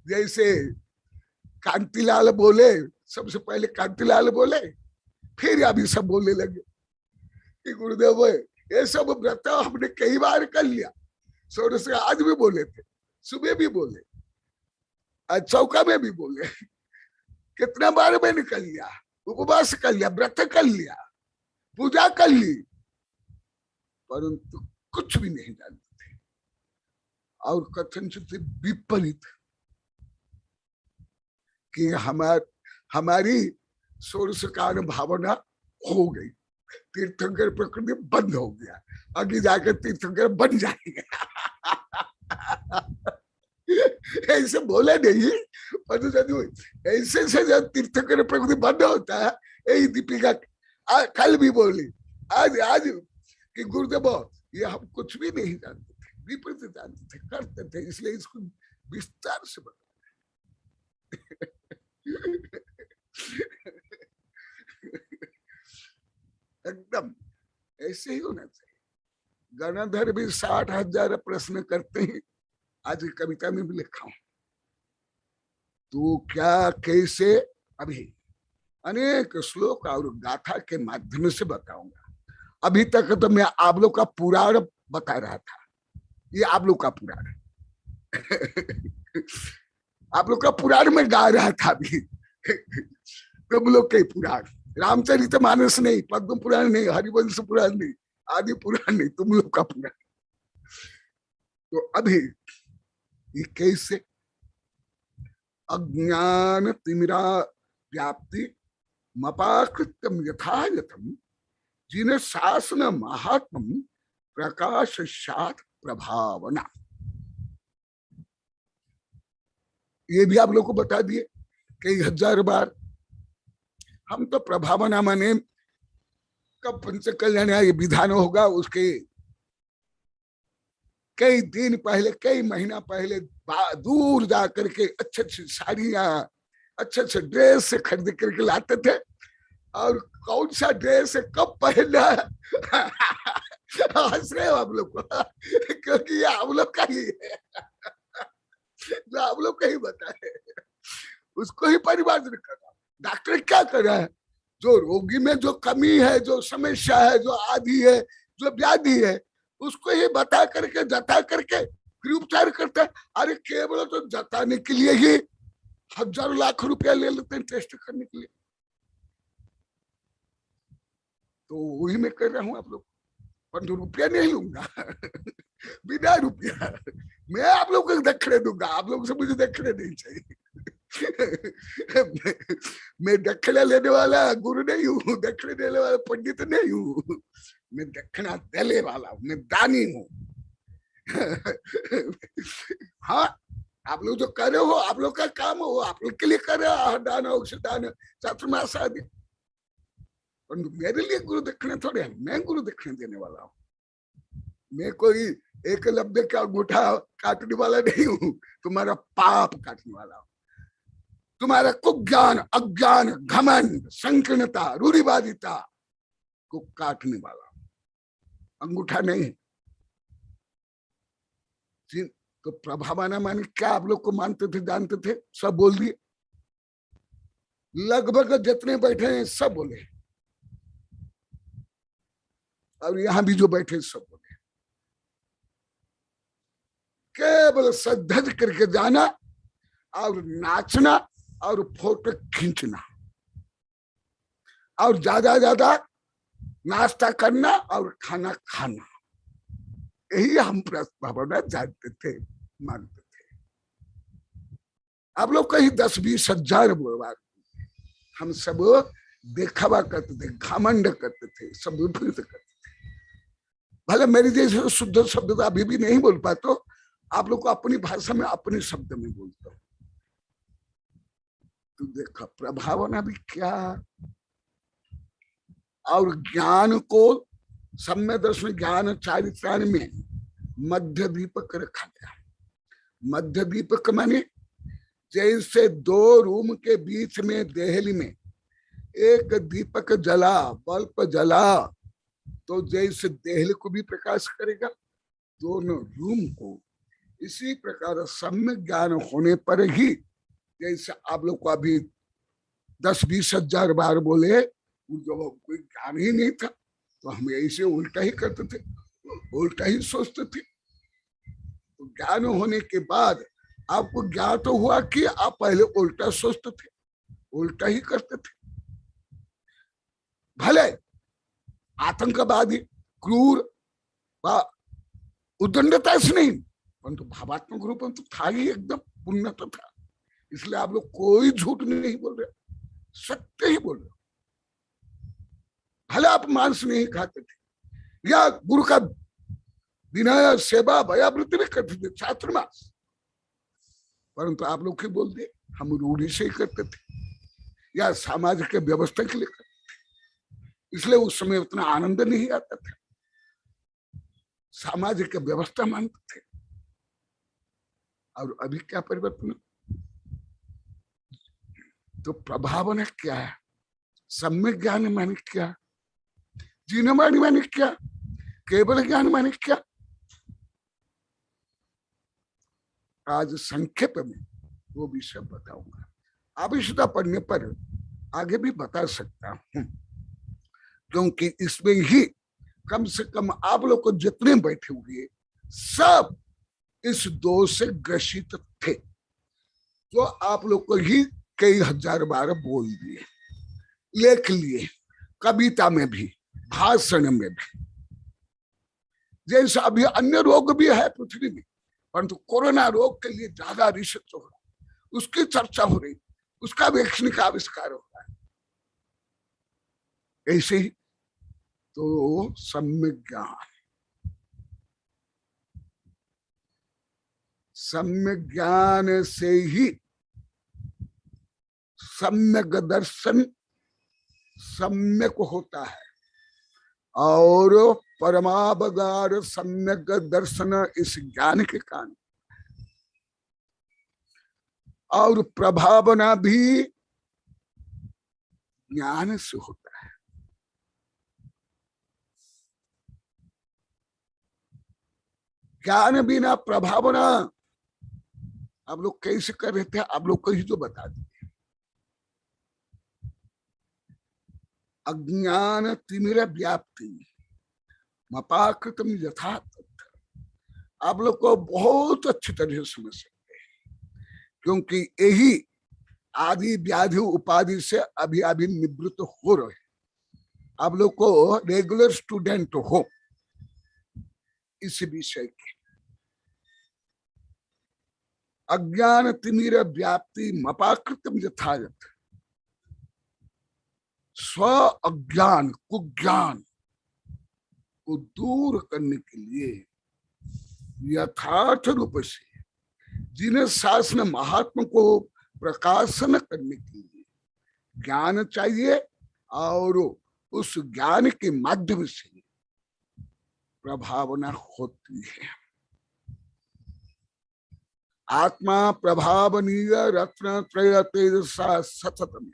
जैसे कांतिलाल बोले, सबसे पहले कांतिलाल बोले, फिर अभी सब बोलने लगे कि गुरुदेव ये सब व्रत हमने कई बार कर लिया। षोडश आज भी बोले थे, सुबह भी बोले, आज चौका में भी बोले, कितना बार मैंने कर लिया, उपवास कर लिया, व्रत कर लिया, पूजा कर ली, परंतु कुछ भी नहीं जानते थे। और कथन से विपरीत कि हमारी षोडशकार भावना हो गई, तीर्थंकर प्रकृति बंद हो गया, आगे जाकर तीर्थंकर बन जाएंगे। ऐसे बोले नहीं, ऐसे से जब तीर्थंकर प्रकृति बंद होता है, यही दीपिका कल भी बोली, आज कि गुरुदेव ये हम कुछ भी नहीं जानते थे, विपरीत जानते थे, करते थे, इसलिए इसको विस्तार से बता। एकदम ऐसे ही होना चाहिए। गणधर भी 60,000 प्रश्न करते हैं, आज की कविता में भी लिखा हूं, तो क्या कैसे, अभी अनेक श्लोक और गाथा के माध्यम से बताऊंगा। अभी तक तो मैं आप लोग का पुराण बता रहा था, ये आप लोग का पुराण आप लोग का पुराण में गा रहा था अभी। तुम लोग के पुराण, रामचरितमानस नहीं, पद्म पुराण नहीं, हरिवंश पुराण नहीं, आदि पुराण नहीं, तुम लोग का पुराण। तो अभी ये कैसे अज्ञान तिमिरा व्याप्ति मपाकृत्यम यथायथम जिन शासन महात्म प्रकाश सात प्रभावना, ये भी आप लोग को बता दिए कई हजार बार। हम तो प्रभावना माने कब पंच कल्याण ये विधान होगा, उसके कई दिन पहले, कई महीना पहले दूर जा करके अच्छे अच्छे साड़ियां, अच्छे अच्छे ड्रेस से खरीद करके लाते थे, और कौन सा ड्रेस कब पहनना हंस रहे हो आप लोग को, क्योंकि ये आप लोग का ही है, जो आप लोग का ही बताए, उसको ही परिवर्तन करना। डॉक्टर क्या कर रहा है, जो रोगी में जो कमी है, जो समस्या है, जो आदि है, जो व्याधि है, उसको ही बता करके, जता करके फिर उपचार करता है। अरे केवल तो जताने के लिए ही हजारों लाख रुपया ले लेते हैं टेस्ट करने के लिए। तो वही मैं कर रहा हूं आप लोग, पर जो रुपया नहीं लूंगा बिना रुपया मैं आप लोग को दक्षिणे दूंगा, आप लोग से मुझे दक्षिणे नहीं चाहिए। मैं दक्षिणा लेने वाला गुरु नहीं हूँ, दक्षिणा देने वाला पंडित नहीं हूँ, मैं दक्षिणा देने वाला हूँ, मैं दानी हूँ। हाँ, आप लोग जो कर रहे हो, आप लोग का काम हो, आप लोग के लिए कर रहे हो, दान औषधान चातुर्मास आदि, पर मेरे लिए गुरु दक्षिणा थोड़े है, मैं गुरु दक्षिणा देने वाला हूँ। मैं कोई एकलव्य का अंगूठा काटने वाला नहीं हूँ, तुम्हारा पाप काटने वाला हूँ, तुम्हारा कुज्ञान, अज्ञान, घमंड, संकीर्णता, रूढ़िवादिता को काटने वाला अंगूठा नहीं। तो प्रभावना माने क्या आप लोग को मानते थे, जानते थे, सब बोल दिए, लगभग जितने बैठे हैं सब बोले, और यहां भी जो बैठे सब बोले। केवल सद्धज करके जाना और नाचना और फोटो खींचना और ज्यादा नाश्ता करना और खाना खाना, यही हम प्रभावना जानते थे, मानते थे। आप लोग कहीं 10-20 हजार बार हम सब देखावा करते थे, घमंड करते थे, सब विपरीत करते थे। भले मेरी जैसे शुद्ध शब्द अभी भी नहीं बोल पाते तो आप लोग को अपनी भाषा में, अपने शब्द में बोलता हूं। तो देखा प्रभावना भी क्या, और ज्ञान को सम्यक दर्शन ज्ञान चारित्राण में मध्य दीपक रखा गया। मध्य दीपक माने जैसे 2 रूम के बीच में देहली में एक दीपक जला, बल्ब जला तो जैसे देहल को भी प्रकाश करेगा, दोनों रूम को, इसी प्रकार सम्यक ज्ञान होने पर ही, जैसे आप लोग को अभी 10-20 हजार बार बोले, जब कोई ज्ञान ही नहीं था तो हम ऐसे उल्टा ही करते थे, उल्टा ही सोचते थे। तो ज्ञान होने के बाद आपको ज्ञात तो हुआ कि आप पहले उल्टा सोचते थे, उल्टा ही करते थे। भले आतंकवादी, क्रूर व उद्दंडता से नहीं, परंतु भावात्मक रूप में तो था ही, एकदम उन्नत था। इसलिए आप लोग कोई झूठ नहीं बोल रहे, सत्य ही बोल रहे। भले आप मांस नहीं खाते थे या गुरु का विनय सेवा भयावृत्ति भी करते थे, छात्रमास, परंतु आप लोग क्या बोल दिए, हम रूढ़ी से ही करते थे या सामाजिक के व्यवस्था के लिए करते थे, इसलिए उस समय उतना आनंद नहीं आता था, सामाजिक व्यवस्था मानते थे। और अभी क्या परिवर्तन, तो प्रभावना क्या है, सम्यक ज्ञान माने क्या, जीनवाणी माने क्या, केवल ज्ञान माने क्या। आज संक्षेप में वो विषय बताऊंगा, आवश्यकता पड़ने पर आगे भी बता सकता हूं, क्योंकि इसमें ही कम से कम आप लोग को जितने बैठे हुए सब इस दोष से ग्रसित थे, तो आप लोग को ही कई हजार बार बोल दिए, लेख लिए, कविता में भी, भाषण में भी। जैसे अभी अन्य रोग भी है पृथ्वी में, परंतु कोरोना रोग के लिए ज्यादा रिसर्च हो रहा है, उसकी चर्चा हो रही, उसका वैक्सीन का आविष्कार हो रहा है। ऐसे ही तो सम्यक ज्ञान, सम्यक ज्ञान से ही सम्यक दर्शन सम्यक होता है, और परमावगार सम्यक दर्शन इस ज्ञान के कारण, और प्रभावना भी ज्ञान से होता है। ज्ञान बिना प्रभावना आप लोग कैसे कर रहे थे, आप लोग को ही जो बता दिए। अज्ञान तिमिर व्याप्ति मपाकृतम यथा तथा, आप लोग को बहुत अच्छी तरह से समझ सकते हैं, क्योंकि यही आदि व्याधि उपाधि से अभी अभी निवृत्त हो रहे, आप लोग को रेगुलर स्टूडेंट हो इस विषय के। अज्ञान तिमिर व्याप्ति मपाकृतम यथायथ, स्व अज्ञान कुज्ञान को दूर करने के लिए यथार्थ रूप से जिन्हें शासन महात्मा को प्रकाशन करने के लिए ज्ञान चाहिए, और उस ज्ञान के माध्यम से प्रभावना होती है। आत्मा प्रभावनीय रत्न त्रय तेजसा सततम,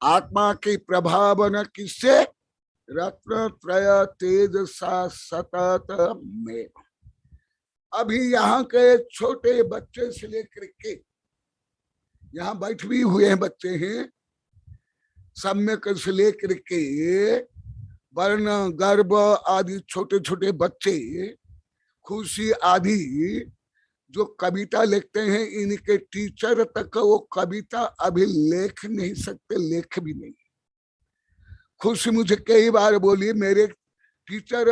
आत्मा की प्रभावना किससे, रत्न त्रय तेजसा सतत में। अभी यहाँ के छोटे बच्चे से लेकर के यहाँ बैठ भी हुए हैं बच्चे हैं, सम्यक से लेकर के वर्ण गर्भ आदि छोटे छोटे बच्चे, खुशी आदि जो कविता लिखते हैं, इनके टीचर तक वो कविता अभी लिख नहीं सकते, लेख भी नहीं। खुशी मुझे कई बार बोली, मेरे टीचर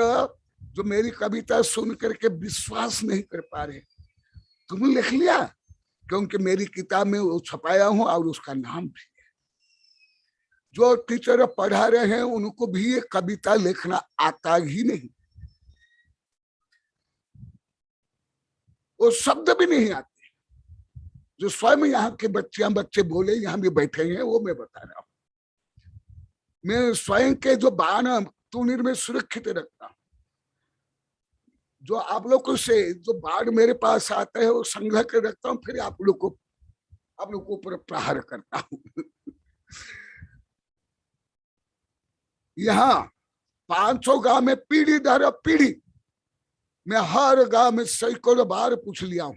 जो मेरी कविता सुन करके विश्वास नहीं कर पा रहे, तुमने लिख लिया, क्योंकि मेरी किताब में वो छपाया हूं और उसका नाम भी है। जो टीचर पढ़ा रहे हैं उनको भी ये कविता लिखना आता ही नहीं, वो शब्द भी नहीं आते। जो स्वयं यहाँ के बच्चे बोले, यहाँ भी बैठे हैं, वो मैं बता रहा हूं। मैं स्वयं के जो बाण तूनीर में सुरक्षित रखता हूं, जो आप लोगों से जो बाण मेरे पास आता है वो संग्रह कर रखता हूँ, फिर आप लोग को ऊपर प्रहार करता हूँ। यहाँ 500 गांव में पीढ़ी दर पीढ़ी मैं हर गांव में सैकड़ों बार पूछ लिया हूं,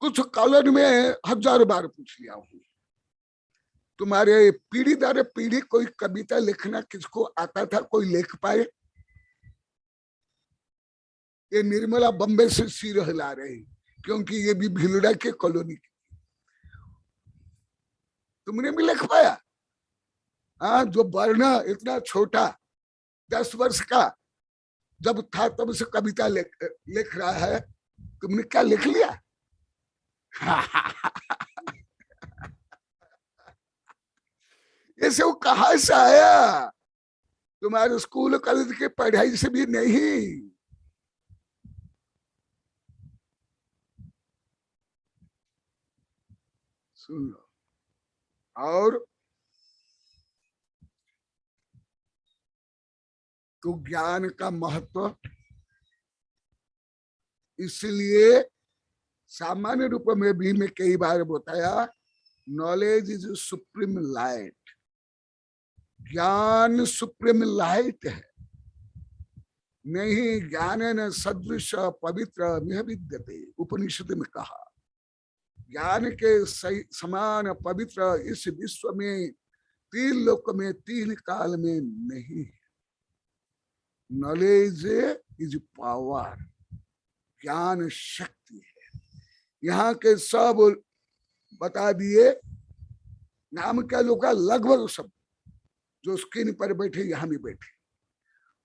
कुछ कॉलेज में 1000 बार पूछ लिया हूं। तुम्हारे पीढ़ी दर पीढ़ी कोई कविता लिखना किसको आता था? कोई लिख पाए? ये निर्मला बम्बे से सिर हिला रही क्योंकि ये भी भिलड़ा के कॉलोनी की। तुमने भी लिख पाया? हाँ, जो वर्ण इतना छोटा 10 वर्ष का जब था तब से कविता लिख रहा है, तुमने क्या लिख लिया? ये सब कहां से आया? तुम्हारे स्कूल कॉलेज की पढ़ाई से भी नहीं। सुन लो। और तो ज्ञान का महत्व इसलिए सामान्य रूप में भी मैं कई बार बताया, नॉलेज इज सुप्रीम लाइट। ज्ञान सुप्रीम लाइट है। नहीं ज्ञान न सदृश पवित्र न विद्यते, उपनिषद में कहा। ज्ञान के समान पवित्र इस विश्व में 3 लोक में 3 काल में नहीं। नॉलेज इज पावर, ज्ञान शक्ति है। यहाँ के सब बता दिए, नाम क्या लोग लगभग सब जो स्क्रीन पर बैठे यहां भी बैठे।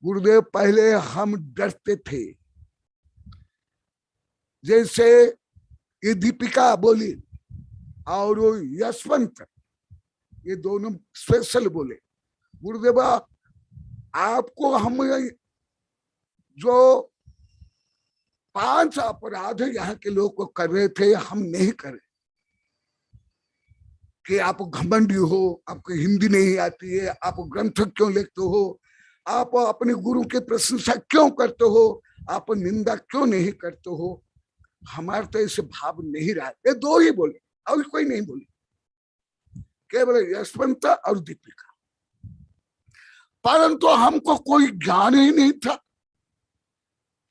गुरुदेव पहले हम डरते थे, जैसे ये दीपिका बोली और यशवंत, ये दोनों स्पेशल बोले, गुरुदेवा आपको हम जो 5 अपराध यहाँ के लोग को कर रहे थे हम नहीं करे। कि आप घमंडी हो, आपको हिंदी नहीं आती है, आप ग्रंथ क्यों लिखते हो, आप अपने गुरु की प्रशंसा क्यों करते हो, आप निंदा क्यों नहीं करते हो। हमारे तो ऐसे भाव नहीं रहा। ये 2 ही बोले और कोई नहीं बोले, केवल यशवंत और दीपिका। परंतु हमको कोई ज्ञान ही नहीं था,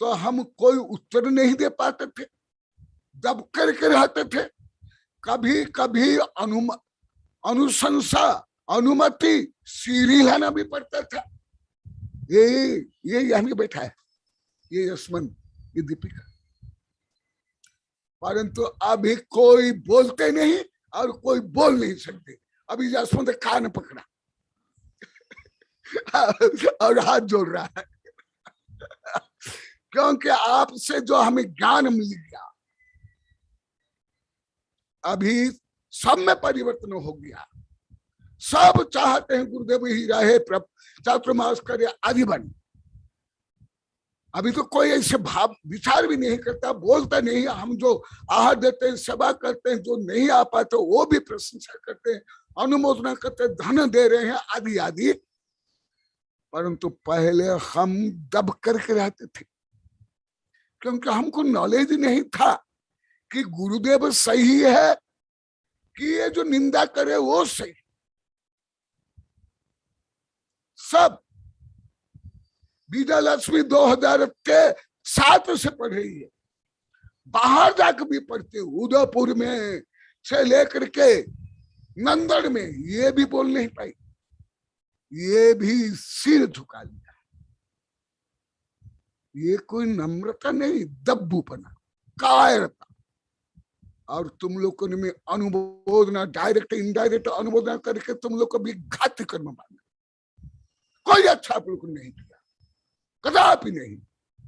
तो हम कोई उत्तर नहीं दे पाते थे, दब करके रहते थे। कभी कभी अनुशंसा अनुमति सीढ़ी लाना भी पड़ता था। ये यहाँ बैठा है, ये यशवंत, ये दीपिका। परंतु अभी कोई बोलते नहीं और कोई बोल नहीं सकते। अभी यशवंत कान पकड़ा और हाथ जोड़ रहा है क्योंकि आपसे जो हमें ज्ञान मिल गया, अभी सब में परिवर्तन हो गया। सब चाहते हैं गुरुदेव ही रहे, चातुर्मास करे, आदि बन। अभी तो कोई ऐसे भाव विचार भी नहीं करता, बोलता नहीं। हम जो आहार देते हैं, सेवा करते हैं, जो नहीं आ पाते वो भी प्रशंसा करते हैं, अनुमोदना करते हैं, धन दे रहे हैं, आदि आदि। परंतु पहले हम दब करके रहते थे क्योंकि हमको नॉलेज नहीं था कि गुरुदेव सही है कि ये जो निंदा करे वो सही। सब विद्यालक्ष्मी 2007 से पढ़ रही है, बाहर जाकर भी पढ़ते, उदयपुर में से लेकर के नंदन में, ये भी बोल नहीं पाई। ये भी सिर झुका लिया। ये कोई नम्रता नहीं, दब्बूपना, कायरता। और तुम लोगों ने में अनुमोदना, डायरेक्ट इनडायरेक्ट अनुमोदना करके तुम लोग को भी घात कर्म माना। कोई अच्छा आप लोग नहीं किया, कदापि नहीं,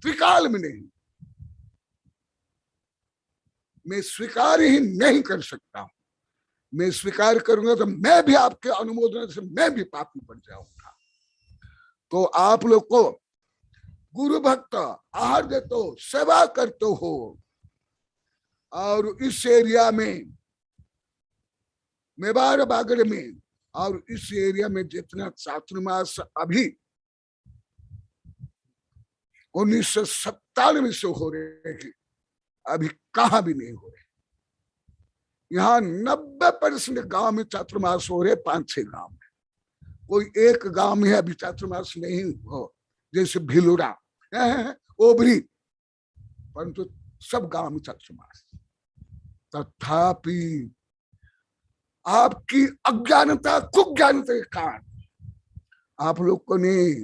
त्रिकाल में नहीं। मैं स्वीकार ही नहीं कर सकता हूं। मैं स्वीकार करूंगा तो मैं भी आपके अनुमोदन से मैं भी पापी बन जाऊंगा। तो आप लोग को गुरु भक्त आहार देते हो, सेवा करते हो, और इस एरिया में मेवाड़ बागड़ में और इस एरिया में जितना चातुर्मास अभी 1997 से हो रहे हैं, अभी कहां भी नहीं हो रहे। यहाँ 90% गांव में चातुर्मास हो रहे, 5-6 गांव में, कोई एक गांव में अभी चातुर्मास नहीं हो, जैसे भिलोड़ा, ओबरी, परंतु सब गांव में चातुर्मास। तथापि आपकी अज्ञानता, कुज्ञानता के कारण आप लोगों ने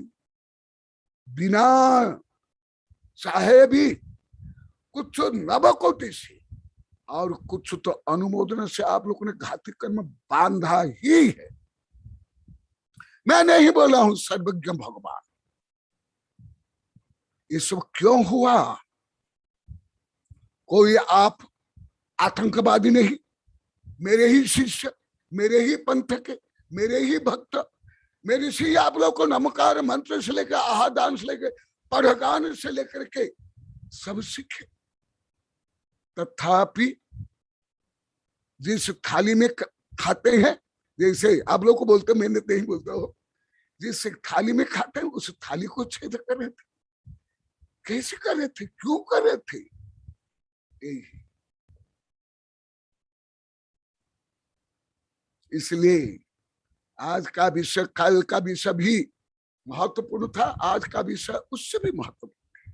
बिना चाहे भी कुछ नवकोटि से और कुछ तो अनुमोदन से आप लोगों ने घाती कर्म बांधा ही है। मैं नहीं बोला हूं सर्वज्ञ भगवान। ये सब क्यों हुआ? कोई आप आतंकवादी नहीं, मेरे ही शिष्य, मेरे ही पंथ के, मेरे ही भक्त, मेरे से ही आप लोग को नमकार मंत्र से लेकर, आहादान से लेकर, पढ़गान से लेकर के सब सीखे। तथापि जिस थाली में खाते हैं, जैसे आप लोग को बोलते, मैंने नहीं बोलता हो, जिस थाली में खाते हैं उस थाली को छेद कर रहे थे। कैसे कर रहे थे, क्यों कर रहे थे? यही इसलिए आज का विषय कल का विषय भी महत्वपूर्ण था, आज का विषय उससे भी महत्वपूर्ण है।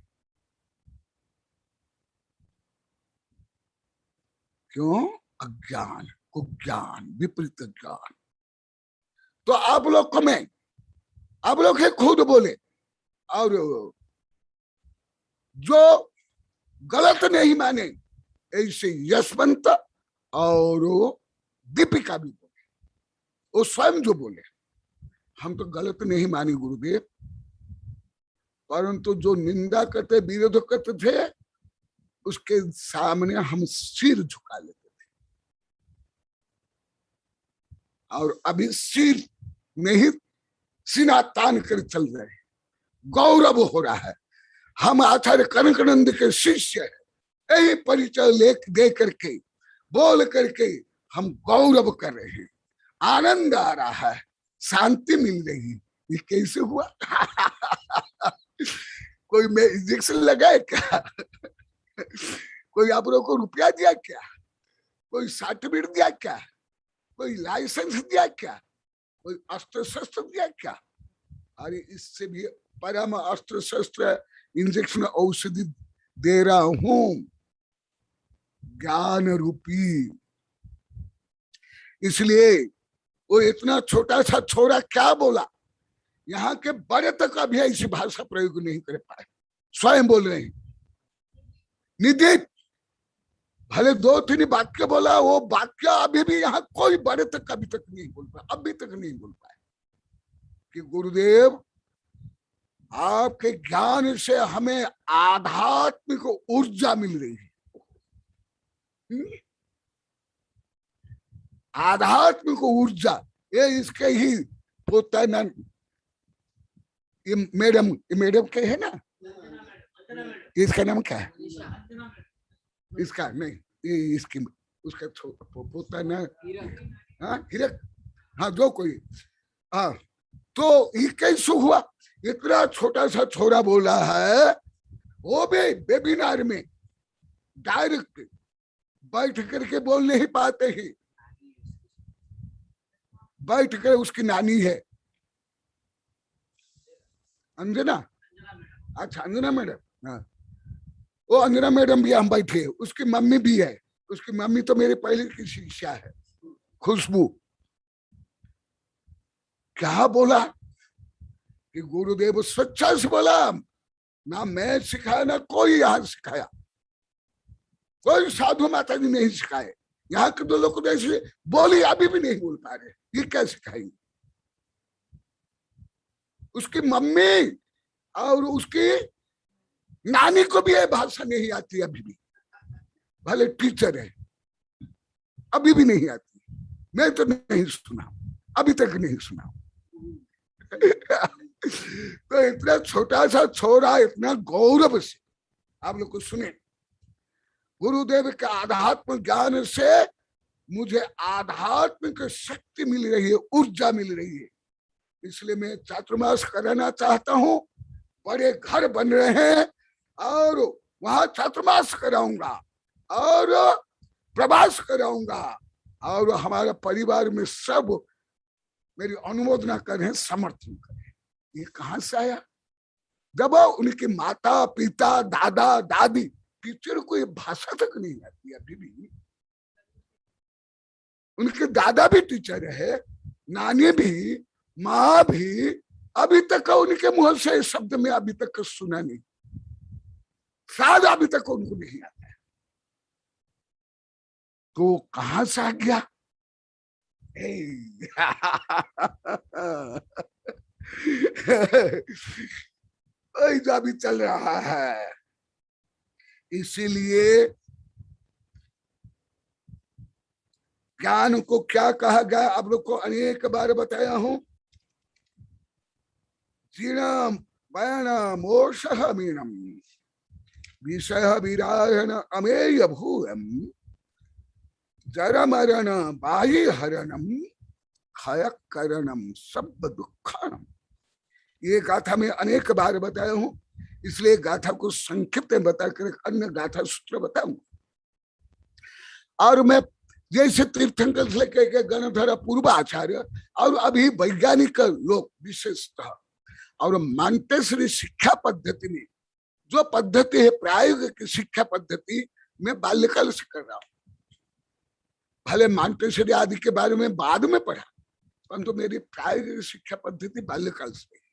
क्यों? अज्ञान, कुज्ञान, विपरीत ज्ञान। तो आप लोग को मैं, आप लोग खुद बोले, और जो गलत नहीं माने ऐसे यशवंत और दीपिका भी बोले, वो स्वयं जो बोले, हम तो गलत नहीं माने गुरुदेव, परंतु जो निंदा करते, विरोध करते थे, उसके सामने हम सिर झुका लेते थे। और अभी सिर नहीं, सीना तान कर चल रहे हैं, गौरव हो रहा है। हम आचार्य कनकानंद के शिष्य हैं, यही परिचय दे करके, बोल करके हम गौरव कर रहे हैं, आनंद आ रहा है, शांति मिल रही है। ये कैसे हुआ? कोई मैं इंजेक्शन लगाए क्या? कोई आप लोगों को रुपया दिया क्या? कोई सर्टिफिकेट दिया क्या? कोई लाइसेंस दिया क्या? कोई अस्त्र शस्त्र दिया क्या? अरे इससे भी परम अस्त्र शस्त्र, इंजेक्शन, औषधि दे रहा हूं, ज्ञान रूपी। इसलिए वो इतना छोटा सा छोरा क्या बोला, यहाँ के बड़े तक अभी ऐसी भाषा प्रयोग नहीं कर पाए, स्वयं बोल रहे हैं। निधि भले 2-3 वाक्य बोला, वो वाक्य अभी भी यहाँ कोई बड़े तक अभी तक नहीं बोल पाए, अभी तक नहीं बोल पाए कि गुरुदेव आपके ज्ञान से हमें आध्यात्मिक ऊर्जा मिल रही है। आध्यात्मिक ऊर्जा, ये इसके ही पोता है ना, ये मैडम के है ना, इसका नाम क्या है? इसका नहीं, ये इसकी, उसका पोता ना, हाँ हिरक, हाँ जो कोई, हाँ। तो ये कैसे हुआ? इतना छोटा सा छोरा बोला है, वो भी वेबिनार में डायरेक्ट बैठ करके बोल नहीं पाते ही, बैठ कर, उसकी नानी है अंजना, अच्छा अंजना मैडम, हाँ वो अंजना मैडम भी हम बैठे, उसकी मम्मी भी है, उसकी मम्मी तो मेरे पहले की शिष्या है, खुशबू। क्या बोला कि गुरुदेव सच्चा से बोला, ना मैं सिखाया ना कोई यहाँ सिखाया, कोई साधु माता जी नहीं सिखाए, यहाँ के 2 लोग ऐसे बोली अभी भी नहीं बोल पा रहे, ये क्या सिखाएंगे? उसकी मम्मी और उसकी नानी को भी ये भाषा नहीं आती अभी भी, भले टीचर है, अभी भी नहीं आती। मैं तो नहीं सुना, अभी तक नहीं सुना। तो इतना छोटा सा छोरा इतना गौरव से आप लोग को सुने, गुरुदेव के आध्यात्म ज्ञान से मुझे आध्यात्मिक शक्ति मिल रही है, ऊर्जा मिल रही है, इसलिए मैं चातुर्मास कराना चाहता हूँ। बड़े घर बन रहे हैं और वहां चातुर्मास कराऊंगा और प्रवास कराऊंगा, और हमारा परिवार में सब मेरी अनुमोदना करें, समर्थन करें। ये कहां से आया? जब उनके माता पिता दादा दादी, टीचर को ये भाषा तक नहीं आती अभी भी। उनके दादा भी टीचर है, नानी भी, माँ भी, अभी तक उनके मुंह से शब्द में अभी तक सुना नहीं, शायद अभी तक उनको नहीं आता है। तो कहां से आ गया? ऐसा भी चल रहा है। इसीलिए ज्ञान को क्या कहा गया, आप लोग को अनेक बार बताया हूं। जीणम वयनम मोक्षः मीनम विषय विरायण अमेय भूयम जरा मरण बाह्य हरणम क्षय करणम सब दुखानम। ये गाथा में अनेक बार बताया हूं, इसलिए गाथा को संक्षिप्त में बताकर अन्य गाथा सूत्र बताऊं। और मैं जैसे तीर्थंकर से लेकर गणधर पूर्वाचार्य और अभी वैज्ञानिक लोग विशेषतः और मांटेसरी शिक्षा पद्धति में जो पद्धति है, प्रायोगिक शिक्षा पद्धति, मैं बाल्यकाल से कर रहा हूं। भले मांटेसरी आदि के बारे में बाद में पढ़ा, परंतु मेरी प्रायोगिक शिक्षा पद्धति बाल्यकाल से है।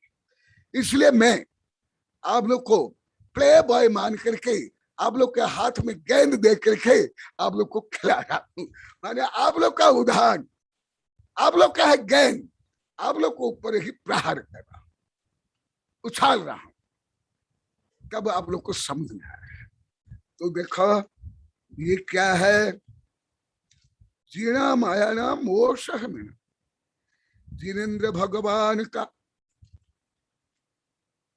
इसलिए मैं आप लोग को प्ले बॉय मान करके आप लोग के हाथ में गेंद दे करके आप लोग को खिला रहा हूं। माने आप लोग का उदाहरण, आप लोग का है गेंद, आप लोग को ऊपर ही प्रहार कर रहा हूं, उछाल रहा हूं, तब आप लोग को समझना है। तो देखो ये क्या है? जीना माया नाम मोक्षः में जिनेन्द्र भगवान का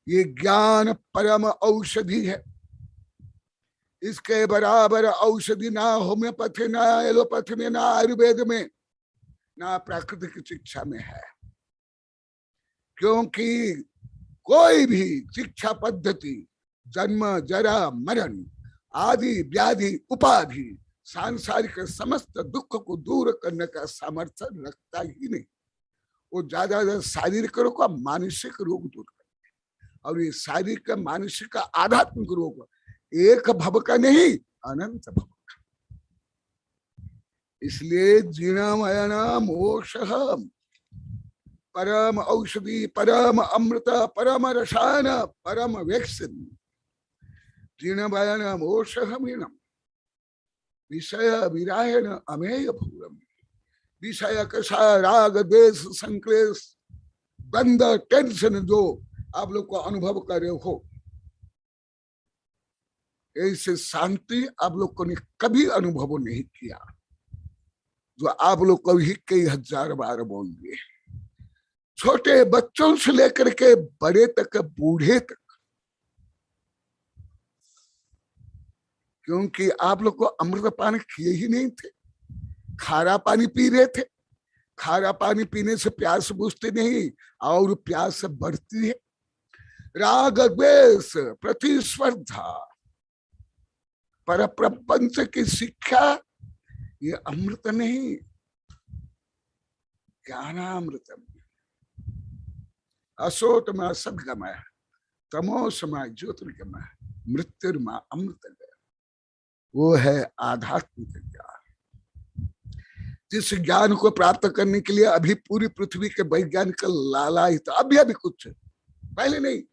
ये ज्ञान परम औषधि है। इसके बराबर औषधि ना होम्योपैथी, ना एलोपैथी में, ना आयुर्वेद में, ना प्राकृतिक शिक्षा में है। क्योंकि कोई भी शिक्षा पद्धति जन्म जरा मरण आदि व्याधि उपाधि सांसारिक समस्त दुख को दूर करने का सामर्थ्य रखता ही नहीं। वो ज्यादा शारीरिक रोग का मानसिक रोग दूर करते हैं। और ये शारीरिक मानसिक आध्यात्मिक रोग एक भव का नहीं, अनंत भव का। इसलिए जीर्णमयना मोक्षः परम औषधि, परम अमृत, परम रसायन, परम वैक्सीन। जीर्णमयन मोक्षः मीनम विषय विरायण अमेय भूरम। विषय कषाय राग द्वेष संक्लेश द्वंद्व टेंशन जो आप लोग को अनुभव कर रहे हो, ऐसे शांति आप लोग को ने कभी अनुभव नहीं किया, जो आप लोग को ही कई हजार बार बोल दिए। छोटे बच्चों से लेकर के बड़े तक, बूढ़े तक, क्योंकि आप लोग को अमृत पान किए ही नहीं थे, खारा पानी पी रहे थे। खारा पानी पीने से प्यास बुझती नहीं और प्यास बढ़ती है। राग द्वेष प्रतिस्पर्धा पर प्रपंच की शिक्षा, ये अमृत नहीं, ज्ञानामृतम। असोतमा सद्गमय तमोसमा ज्योतिर्गमय मृत्युर्मा अमृत। वो है आध्यात्मिक ज्ञान। जिस ज्ञान को प्राप्त करने के लिए अभी पूरी पृथ्वी के वैज्ञानिक लालायित, अभी कुछ पहले नहीं।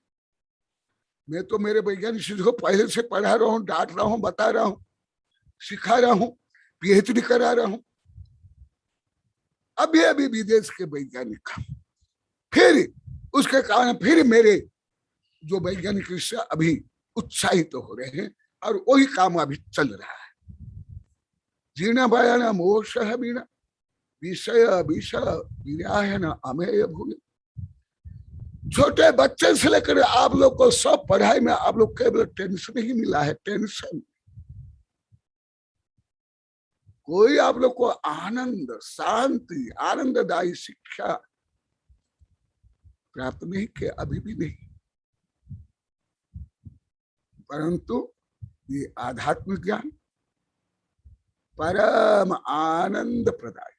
मैं तो मेरे वैज्ञानिक शिष्य को पहले से पढ़ा रहा हूँ, डांट रहा हूँ, बता रहा हूँ, सिखा रहा हूँ, पीएचडी करा रहा हूँ। अभी विदेश के वैज्ञानिक, फिर उसके कारण फिर मेरे जो वैज्ञानिक शिष्य अभी उत्साहित तो हो रहे हैं और वही काम अभी चल रहा है। जीर्ण भयन मोक्षः मीन विषय विषय विरायण अमेय भूमि। छोटे बच्चे से लेकर आप लोग को सब पढ़ाई में आप लोग केवल टेंशन ही मिला है, टेंशन। कोई आप लोग को आनंद, शांति, आनंददायी शिक्षा प्राप्त नहीं किया, अभी भी नहीं। परंतु ये आध्यात्मिक ज्ञान परम आनंद प्रदाय,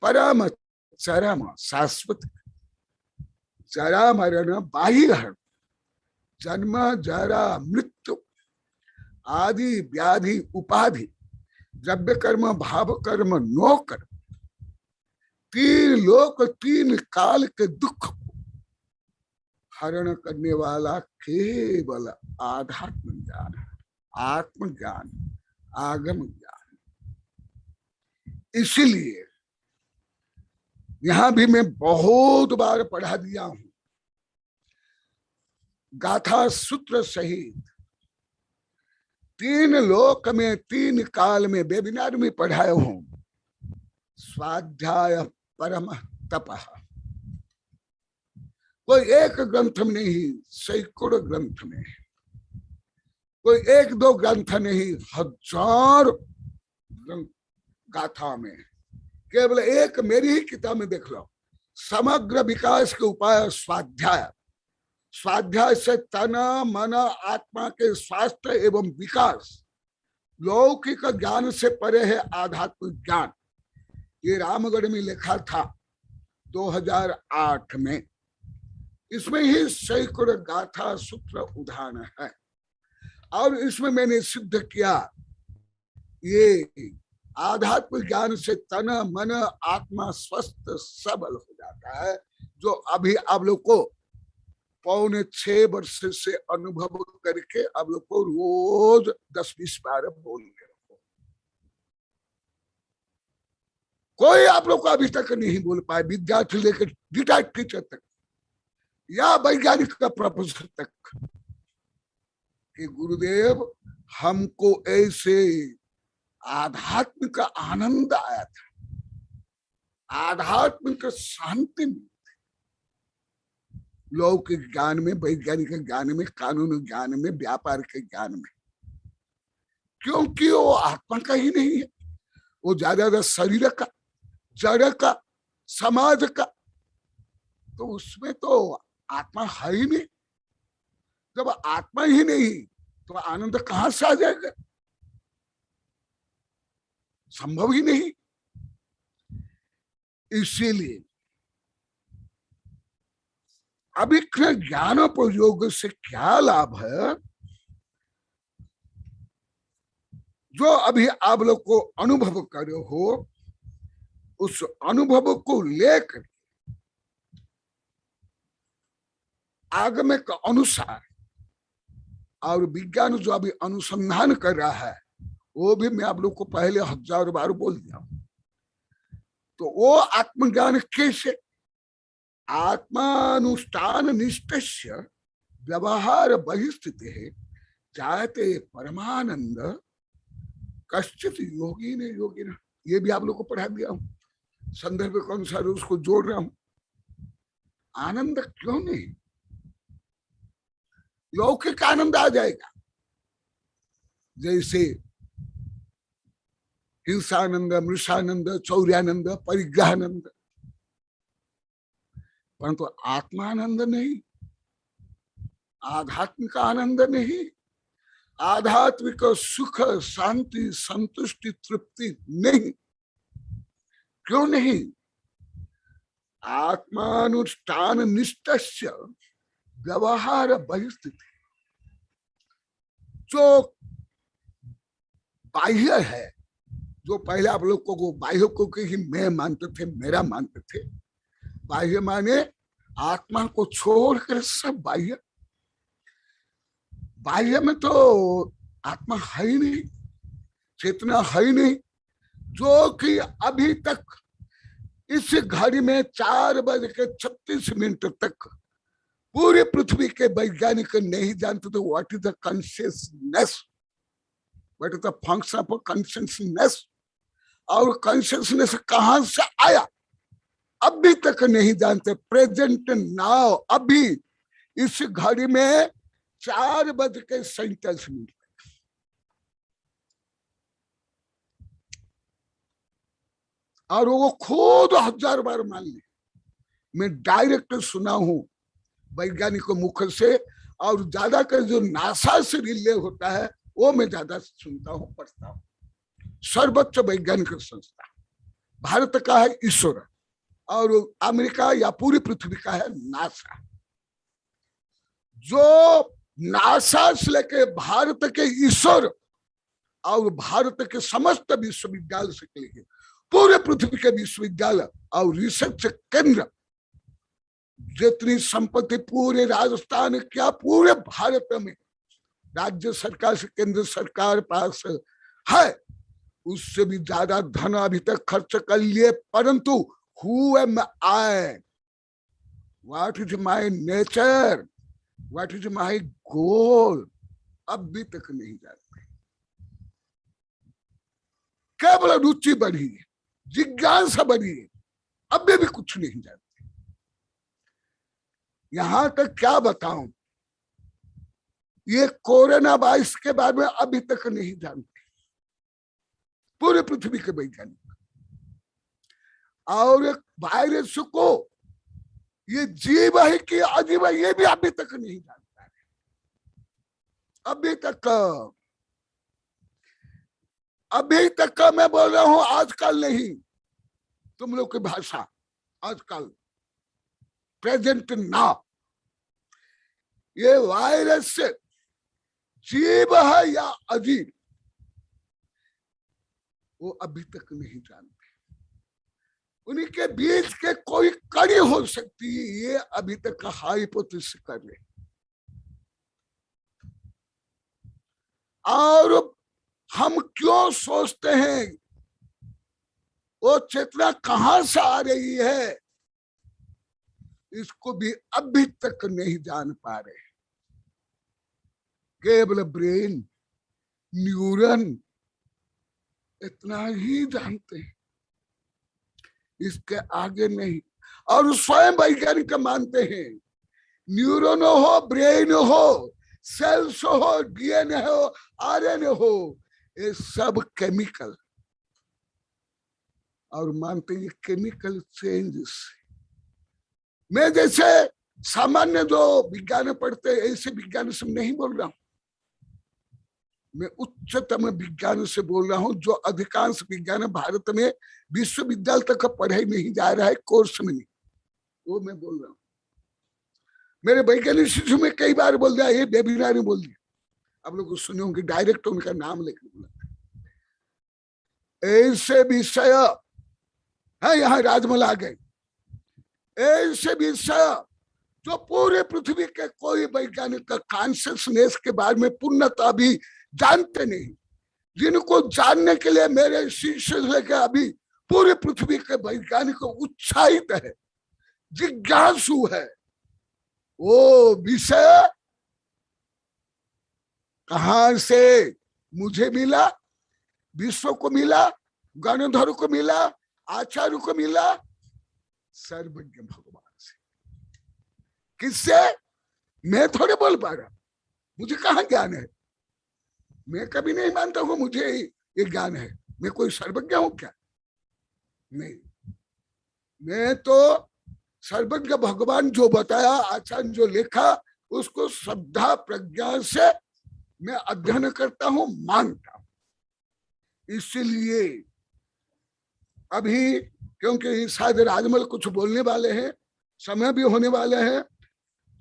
परम चरम शाश्वत, जरा मरण बाह्य हरण, जन्म जरा मृत्यु आदि व्याधि उपाधि, द्रव्य कर्म भाव कर्म नो कर्म, तीन लोक तीन काल के दुख को हरण करने वाला केवल आध्यात्म ज्ञान है, आत्मज्ञान, आगम ज्ञान। इसीलिए यहां भी मैं बहुत बार पढ़ा दिया हूं, गाथा सूत्र सहित तीन लोक में तीन काल में वेबिनार में पढ़ाए हूं। स्वाध्याय परम तपः, कोई एक ग्रंथ में नहीं, सैकड़ों ग्रंथ में, कोई एक दो ग्रंथ नहीं, हजार गाथा में, केवल एक मेरी ही किताब में देख लो, समग्र विकास के उपाय स्वाध्याय। स्वाध्याय से तन मन आत्मा के स्वास्थ्य एवं विकास, लौकिक ज्ञान से परे है आध्यात्मिक ज्ञान। ये रामगढ़ में लिखा था 2008 में। इसमें ही सैकड़ों गाथा सूत्र उदाहरण है और इसमें मैंने सिद्ध किया ये आध्यात्मिक ज्ञान से तन मन आत्मा स्वस्थ सबल हो जाता है, जो अभी आप लोग को 5.25 वर्ष से अनुभव करके आप लोग को रोज 10-20 बार बोलने रखो। कोई आप लोग को अभी तक नहीं बोल पाए, विद्यार्थी लेकर रिटायर्ड टीचर तक या वैज्ञानिक का प्रोफेसर तक, कि गुरुदेव हमको ऐसे आध्यात्मिक आनंद आया था, आध्यात्मिक शांति मिली, लौकिक ज्ञान में, वैज्ञानिक ज्ञान में, कानून ज्ञान में, व्यापार के ज्ञान में, क्योंकि वो आत्मा का ही नहीं है, वो ज्यादा शरीर का, जड़ का, समाज का, तो उसमें तो आत्मा है ही नहीं। जब आत्मा ही नहीं तो आनंद कहां से आ जाएगा, संभव ही नहीं। इसीलिए अभिज्ञ ज्ञान प्रयोग से क्या लाभ है, जो अभी आप लोग को अनुभव करे हो, उस अनुभव को लेकर आगम के अनुसार और विज्ञान जो अभी अनुसंधान कर रहा है, वो भी मैं आप लोग को पहले 1000 बार बोल दिया हूं। तो वो आत्मज्ञान कैसे, आत्मानुष्ठान निष्ठस्य व्यवहार बहिस्थिति है, चाहते परमानंद कश्चित योगी ने योगी ना, ये भी आप लोग को पढ़ा दिया हूं, संदर्भ के अनुसार उसको जोड़ रहा हूं। आनंद क्यों नहीं, लौकिक आनंद आ जाएगा, जैसे हिंसानंद, मृषानंद, चौर्यानंद, परिग्रहानंद, परंतु आत्मानंद नहीं, आध्यात्मिक आनंद नहीं, आध्यात्मिक सुख शांति संतुष्टि तृप्ति नहीं। क्यों नहीं, आत्मानुष्ठान निष्ठस्य व्यवहार बहिस्थिति, जो बाह्य है, जो पहले आप लोग को बाह्य को ही मैं मानते थे, मेरा मानते थे, बाह्य माने आत्मा को छोड़कर सब बाह्य, बाह्य में तो आत्मा है ही नहीं, चेतना है ही नहीं, जो कि अभी तक इस घड़ी में 4:36 तक पूरी पृथ्वी के वैज्ञानिक नहीं जानते थे what is the consciousness, what is the function of consciousness, और कॉन्शियसनेस कहां से आया अभी तक नहीं जानते। प्रेजेंट नाउ, अभी इस घड़ी में 4:37 और वो खुद 1000 बार मान ली। मैं डायरेक्ट सुना हूं वैज्ञानिकों मुख से, और ज्यादा कर जो नासा से रिले होता है वो मैं ज्यादा सुनता हूं, पढ़ता हूं। सर्वोच्च वैज्ञानिक संस्था। भारत का है इसरो और अमेरिका या पूरी पृथ्वी का है नासा। जो नासा से लेके भारत के इसरो और भारत के समस्त विश्वविद्यालय से लेके पूरे पृथ्वी के विश्वविद्यालय और रिसर्च केंद्र, जितनी संपत्ति पूरे राजस्थान क्या पूरे भारत में राज्य सरकार से केंद्र सरकार पास है, उससे भी ज्यादा धन अभी तक खर्च कर लिए। परंतु who am I, what is my nature, what is my goal, अभी तक नहीं जानते। केवल रुचि बढ़ी है, जिज्ञासा बढ़ी है, अभी भी कुछ नहीं जानते। यहां तक क्या बताऊं, ये कोरोना वायरस के बारे में अभी तक नहीं जानते पूरे पृथ्वी के वैज्ञानिक। और वायरस को ये जीव है कि अजीब है, ये भी अभी तक नहीं जानता है। अभी तक मैं बोल रहा हूं, आजकल नहीं, तुम लोग की भाषा आजकल, प्रेजेंट ना, ये वायरस जीव है या अजीब, वो अभी तक नहीं जानते। उनके बीच के कोई कड़ी हो सकती है, ये अभी तक हाइपोथेसिस कर रहे। और हम क्यों सोचते हैं, वो चेतना कहां से आ रही है, इसको भी अभी तक नहीं जान पा रहे। केवल ब्रेन, न्यूरन, इतना ही जानते हैं, इसके आगे नहीं। और स्वयं वैज्ञानिक मानते हैं न्यूरॉन हो, ब्रेन हो, सेल्स हो, डीएनए हो, आरएनए हो, ये सब केमिकल, और मानते हैं केमिकल चेंजेस। मैं जैसे सामान्य जो विज्ञान पढ़ते हैं ऐसे विज्ञान से नहीं बोल रहा हूं, मैं उच्चतम विज्ञान से बोल रहा हूं, जो अधिकांश विज्ञान भारत में विश्वविद्यालय तक पढ़ाई नहीं जा रहा है, कोर्स में नहीं, वो मैं बोल रहा हूं। मेरे वैज्ञानिक शिशु में कई बार बोल दिया, ये वेबिनार में बोल दिया, आप लोग सुने होंगे, डायरेक्ट उनका नाम लेकर बोला, ऐसे विषय है, यहाँ राजमहल आ गए, ऐसे विषय जो पूरे पृथ्वी के कोई वैज्ञानिक का कॉन्शियसनेस के बारे में पूर्णतः भी जानते नहीं, जिनको जानने के लिए मेरे शिष्य लेकर अभी पूरे पृथ्वी के वैज्ञानिक उत्साहित है, जिज्ञासु है, वो विषय कहां से मुझे मिला, विश्व को मिला, गणधर को मिला, आचार्य को मिला, सर्वज्ञ भगवान से। किससे? मैं थोड़े बोल पा रहा, मुझे कहाँ ज्ञान है, मैं कभी नहीं मानता हूं मुझे ये ज्ञान है, मैं कोई सर्वज्ञ हूं क्या? नहीं, मैं तो सर्वज्ञ भगवान जो बताया, आचार्य जो लिखा, उसको श्रद्धा प्रज्ञा से मैं अध्ययन करता हूं, मानता हूं। इसलिए अभी क्योंकि शायद राजमल कुछ बोलने वाले हैं, समय भी होने वाले हैं,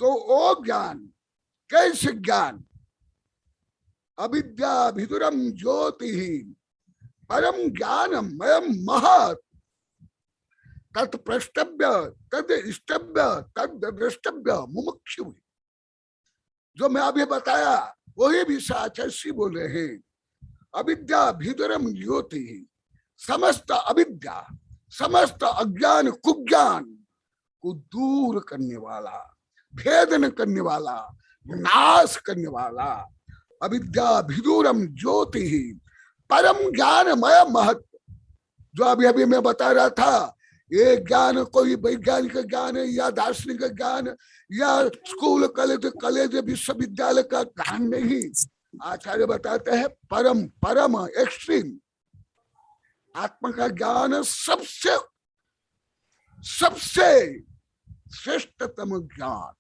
तो वो ज्ञान कैसे ज्ञान, अविद्या भिदुरम ज्योति परम ज्ञानम मयम महत् तत्प्रष्टव्य तद इष्टव्य तद द्रष्टव्य मुमुक्षु। जो मैं अभी बताया वही भी आचार्य बोल रहे हैं, अविद्या भिदुरम ज्योति, समस्त अविद्या, समस्त अज्ञान कुज्ञान को दूर करने वाला, भेदन करने वाला, नाश करने वाला, अविद्या भिदूरम ज्योति परम ज्ञानमय महत्व। जो अभी अभी मैं बता रहा था, ये ज्ञान कोई वैज्ञानिक ज्ञान या दार्शनिक ज्ञान या स्कूल कॉलेज विश्वविद्यालय का ज्ञान नहीं। आचार्य बताते हैं परम परम एक्सट्रीम आत्मा का ज्ञान सबसे सबसे श्रेष्ठतम ज्ञान।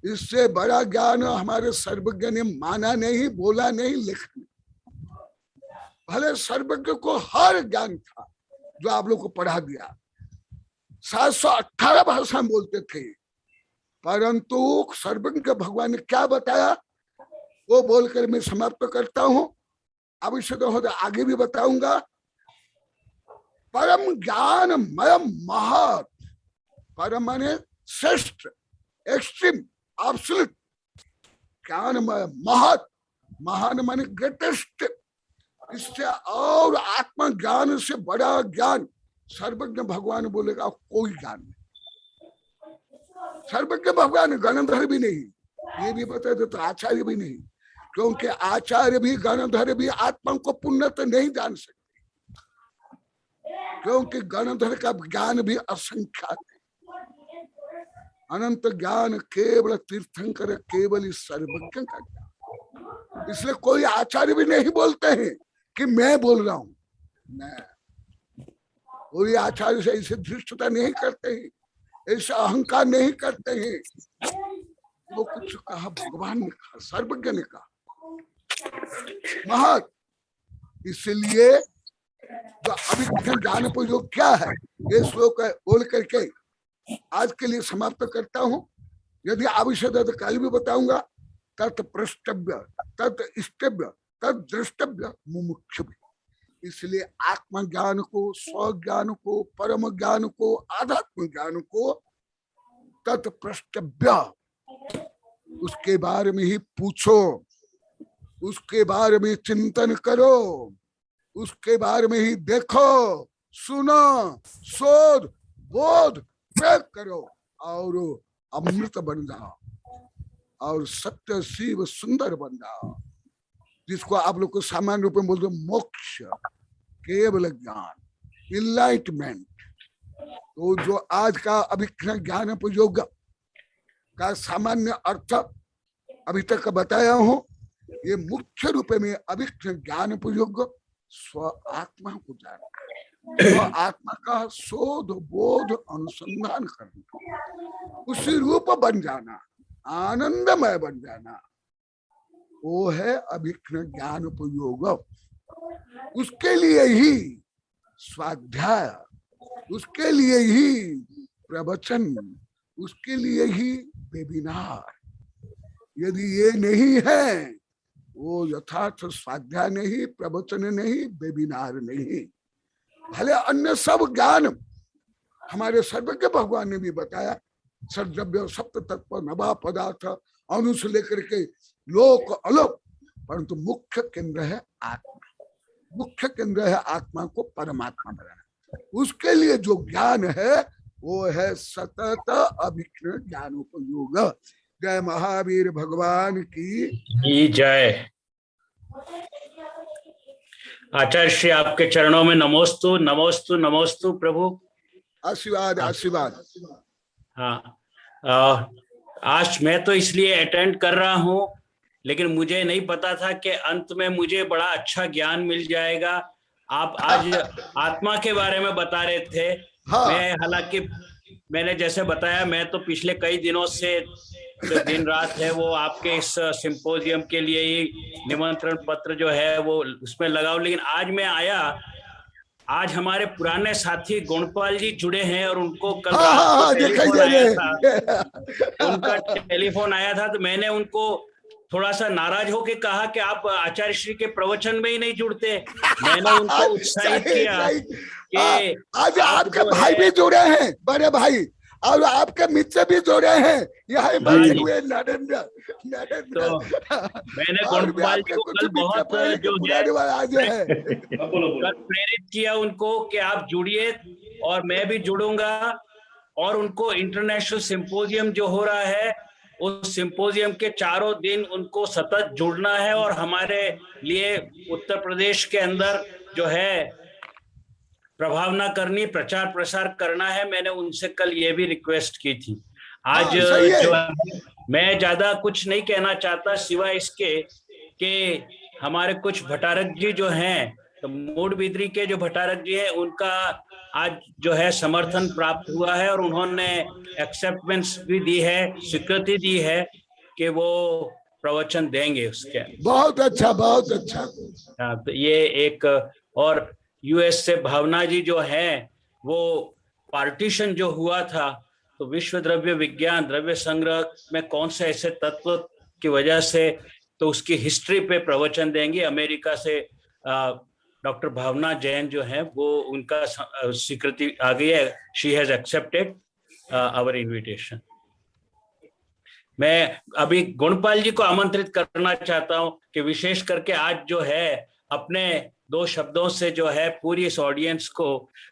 इससे बड़ा ज्ञान हमारे सर्वज्ञ ने माना नहीं, बोला नहीं, लिखा नहीं। भले सर्वज्ञ को हर ज्ञान था जो आप लोग को पढ़ा दिया, 718 भाषा बोलते थे, परंतु सर्वज्ञ भगवान ने क्या बताया वो बोलकर मैं समाप्त करता हूं। आवश्यक हो तो आगे भी बताऊंगा। परम ज्ञान मयम महत, परम माने श्रेष्ठ, एक्सट्रीम, एब्सोल्यूट, ज्ञानमय, महत, महान माने ग्रेटेस्ट। इससे और आत्मा ज्ञान से बड़ा ज्ञान सर्वज्ञ भगवान बोलेगा कोई ज्ञान नहीं। सर्वज्ञ भगवान गणधर भी नहीं, ये भी बता दे तो आचार्य भी नहीं, क्योंकि आचार्य भी गणधर भी आत्मा को पुण्यत नहीं जान सकते, क्योंकि गणधर का ज्ञान भी असंख्यात है। अनंत ज्ञान केवल तीर्थंकर, केवल इस सर्वज्ञ का ज्ञान। इसलिए कोई आचार्य भी नहीं बोलते हैं कि मैं बोल रहा हूं, नहीं, कोई आचार्य से ऐसे धृष्टता नहीं करते हैं, ऐसा अहंकार नहीं करते हैं। वो कुछ कहा भगवान ने कहा, सर्वज्ञ ने कहा, महत। इसलिए जो अभिज्ञान ज्ञान प्रयोग क्या है ये श्लोक बोल करके आज के लिए समाप्त करता हूं। यदि आवश्यक है तो कल भी बताऊंगा। तत् प्रष्टव्य, तत् इष्टव्य, तत् द्रष्टव्य, मुमुक्षु। इसलिए आत्म ज्ञान को, स्व ज्ञान को, परम ज्ञान को, आध्यात्म ज्ञान को तत् प्रष्टव्य, उसके बारे में ही पूछो, उसके बारे में चिंतन करो, उसके बारे में ही देखो, सुनो, शोध, बोध, प्रयोग करो और अमृत बन जाओ और सत्य शिव सुंदर बन जाओ, जिसको आप लोग को सामान्य रूप में बोलते मोक्ष, केवल ज्ञान, इनलाइटमेंट। तो जो आज का अभिज्ञान ज्ञान प्रयोग का सामान्य अर्थ अभी तक बताया हूं, ये मुख्य रूप में अभिज्ञान ज्ञान प्रयोग स्व आत्मा को जानना, स्व आत्मा का शोध, बोध, अनुसंधान करना, उसी रूप बन जाना, आनंदमय बन जाना, वो है अभिज्ञान ज्ञान प्रयोग। उसके लिए ही स्वाध्याय, उसके लिए ही प्रवचन, उसके लिए ही वेबिनार। यदि ये नहीं है, वो यथार्थ स्वाध्याय नहीं, प्रवचन नहीं, वेबिनार नहीं। भले अन्य सब ज्ञान हमारे सर्वज्ञ भगवान ने भी बताया, सद्रव्य, सप्त तत्व, नवा पदार्थ, अनु से लेकर के लोक अलोक, परंतु मुख्य केंद्र है आत्मा। मुख्य केंद्र है आत्मा को परमात्मा बनाना। उसके लिए जो ज्ञान है वो है सतत अभिज्ञान ज्ञानोपयोग। जय महावीर भगवान की जय। आचार्य श्री आपके चरणों में नमोस्तु नमोस्तु नमोस्तु प्रभु। आशीर्वाद आशीर्वाद। हाँ, आज मैं तो इसलिए अटेंड कर रहा हूँ, लेकिन मुझे नहीं पता था कि अंत में मुझे बड़ा अच्छा ज्ञान मिल जाएगा। आप आज आत्मा के बारे में बता रहे थे। हाँ। मैं हालांकि मैंने जैसे बताया, मैं तो पिछले कई दिनों से जो दिन रात है वो आपके इस सिंपोजियम के लिए ही निमंत्रण पत्र जो है वो उसमें लगा हूं, लेकिन आज मैं आया। आज हमारे पुराने साथी गुणपाल जी जुड़े हैं और उनको कल रात को टेलीफोन आया था। उनका टेलीफोन आया था तो मैंने उनको थोड़ा सा नाराज होके कहा कि आप आचार्य श्री के प्रवचन में ही नहीं जुड़ते। मैंने उनको उत्साहित किया कि आज आपके भाई भी जुड़े हैं, बड़े भाई, और आपके मित्र भी जुड़े हैं, यहाँ बैठे हुए नरेंद्र। तो मैंने गुणपाल जी को कल बहुत जो है कल प्रेरित किया उनको कि आप जुड़िए और मैं भी जुड़ूंगा, और उनको इंटरनेशनल सिंपोजियम जो हो रहा है उस सिंपोजियम के चारों दिन उनको सतत जुड़ना है और हमारे लिए उत्तर प्रदेश के अंदर जो है प्रभावना करनी, प्रचार प्रसार करना है। मैंने उनसे कल ये भी रिक्वेस्ट की थी। आज जो मैं ज्यादा कुछ नहीं कहना चाहता सिवाय इसके कि हमारे कुछ भट्टारक जी जो हैं, तो मूड बिदरी के जो भट्टारक जी हैं, उनका आज जो है समर्थन प्राप्त हुआ है और उन्होंने एक्सेप्टेंस भी दी है, स्वीकृति दी है कि वो प्रवचन देंगे उसके। बहुत अच्छा, बहुत अच्छा। हाँ, तो ये एक, और यूएस से भावना जी जो है, वो पार्टीशन जो हुआ था, तो विश्व द्रव्य विज्ञान, द्रव्य संग्रह में कौन से ऐसे तत्व की वजह से, तो उसकी हिस्ट्री पे प्रवचन देंगे। अमेरिका से डॉक्टर भावना जैन जो है, वो उनका स्वीकृति आ गई है, she has accepted our invitation. मैं अभी गुणपाल जी को आमंत्रित करना चाहता हूं कि विशेष करके आज जो है अपने 2 शब्दों से जो है पूरी इस ऑडियंस को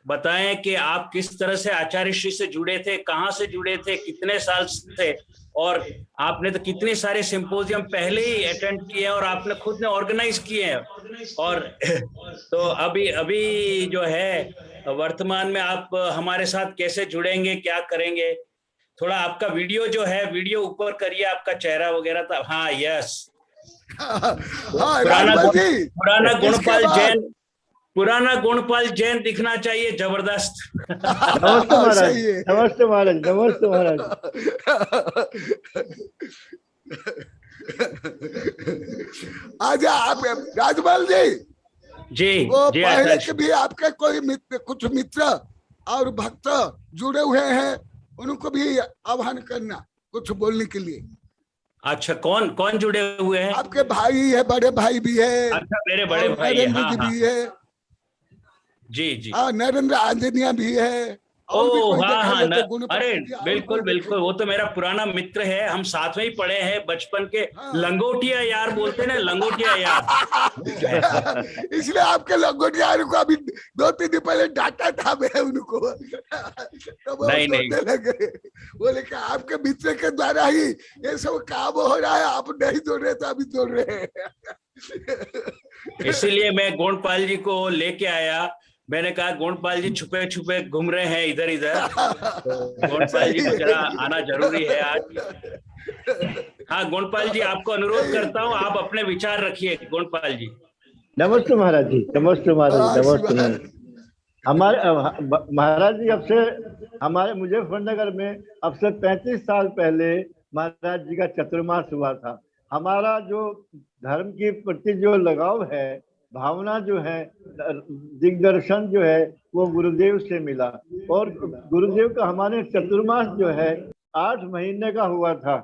बताएं कि आप किस तरह से आचार्य श्री से जुड़े थे, कहाँ से जुड़े थे, कितने साल से, और आपने तो कितने सारे सिंपोजियम पहले ही अटेंड किए हैं और आपने खुद ने ऑर्गेनाइज किए हैं। और तो अभी जो है वर्तमान में आप हमारे साथ कैसे जुड़ेंगे, क्या करेंगे? थोड़ा आपका वीडियो जो है, वीडियो ऊपर करिए, आपका चेहरा वगैरह था। हाँ, यस। हाँ, पुराना राजपाल जी, पुराना गुणपाल जैन दिखना चाहिए, जबरदस्त। नमस्ते महाराज। सही है। नमस्ते महाराज। नमस्ते महाराज। आजा आप राजपाल जी। जी वो जी, पहले आचार्य। के भी आपके कोई मित्र, कुछ मित्र और भक्त जुड़े हुए हैं, उनको भी आह्वान करना कुछ बोलने के लिए। अच्छा, कौन कौन जुड़े हुए हैं? आपके भाई है, बड़े भाई भी है। अच्छा, मेरे बड़े और भाई है। नरेंद्र हाँ जी हाँ, भी है। जी जी। नरेंद्र आंजनिया भी है। और भी ओ कोई हाँ देखा हाँ, जाए तो गुणपाल अरे जी, और बिल्कुल कोई देखे। बिल्कुल, वो तो मेरा पुराना मित्र है, हम साथ में ही पढ़े हैं बचपन के। हाँ। लंगोटिया यार बोलते हैं ना, लंगोटिया यार। इसलिए आपके लंगोटिया को अभी 2-3 दिन पहले डांटा था मैं उनको। तो वो नहीं, नहीं। जोड़ने लगे, बोले कि आपके मित्र के द्वारा ही ये सब काम हो रहा है, आप नहीं जोड़ रहे तो अभी जोड़ रहे हैं। इसीलिए मैं गुणपाल जी को लेके आया। मैंने कहा गुणपाल जी छुपे छुपे घूम रहे हैं इधर इधर, तो गुणपाल जी को जरा आना जरूरी है आज। हाँ गुणपाल जी, आपको अनुरोध करता हूँ, आप अपने विचार रखिए। गुणपाल जी। नमस्ते महाराज जी। नमस्ते महाराज। नमस्ते महाराज। हमारे महाराज जी, अब से हमारे मुजफ्फरनगर में अब से 35 साल पहले महाराज जी का चतुर्मास हुआ था। हमारा जो धर्म के प्रति जो लगाव है, भावना जो है, दिग्दर्शन जो है, वो गुरुदेव से मिला। और गुरुदेव का हमारे चतुर्मास जो है 8 महीने का हुआ था।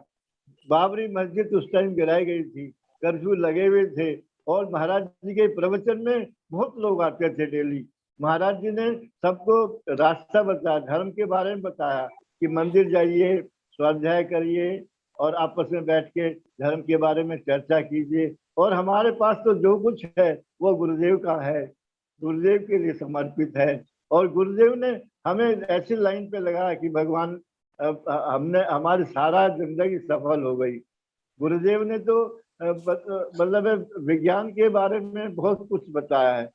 बाबरी मस्जिद उस टाइम गिराई गई थी, कर्फ्यू लगे हुए थे, और महाराज जी के प्रवचन में बहुत लोग आते थे डेली। महाराज जी ने सबको रास्ता बताया, धर्म के बारे में बताया कि मंदिर जाइए, स्वाध्याय करिए और आपस में बैठ के धर्म के बारे में चर्चा कीजिए। और हमारे पास तो जो कुछ है वो गुरुदेव का है, गुरुदेव के लिए समर्पित है। और गुरुदेव ने हमें ऐसी लाइन पे लगाया कि भगवान, हमने हमारी सारा जिंदगी सफल हो गई। गुरुदेव ने तो मतलब विज्ञान के बारे में बहुत कुछ बताया है।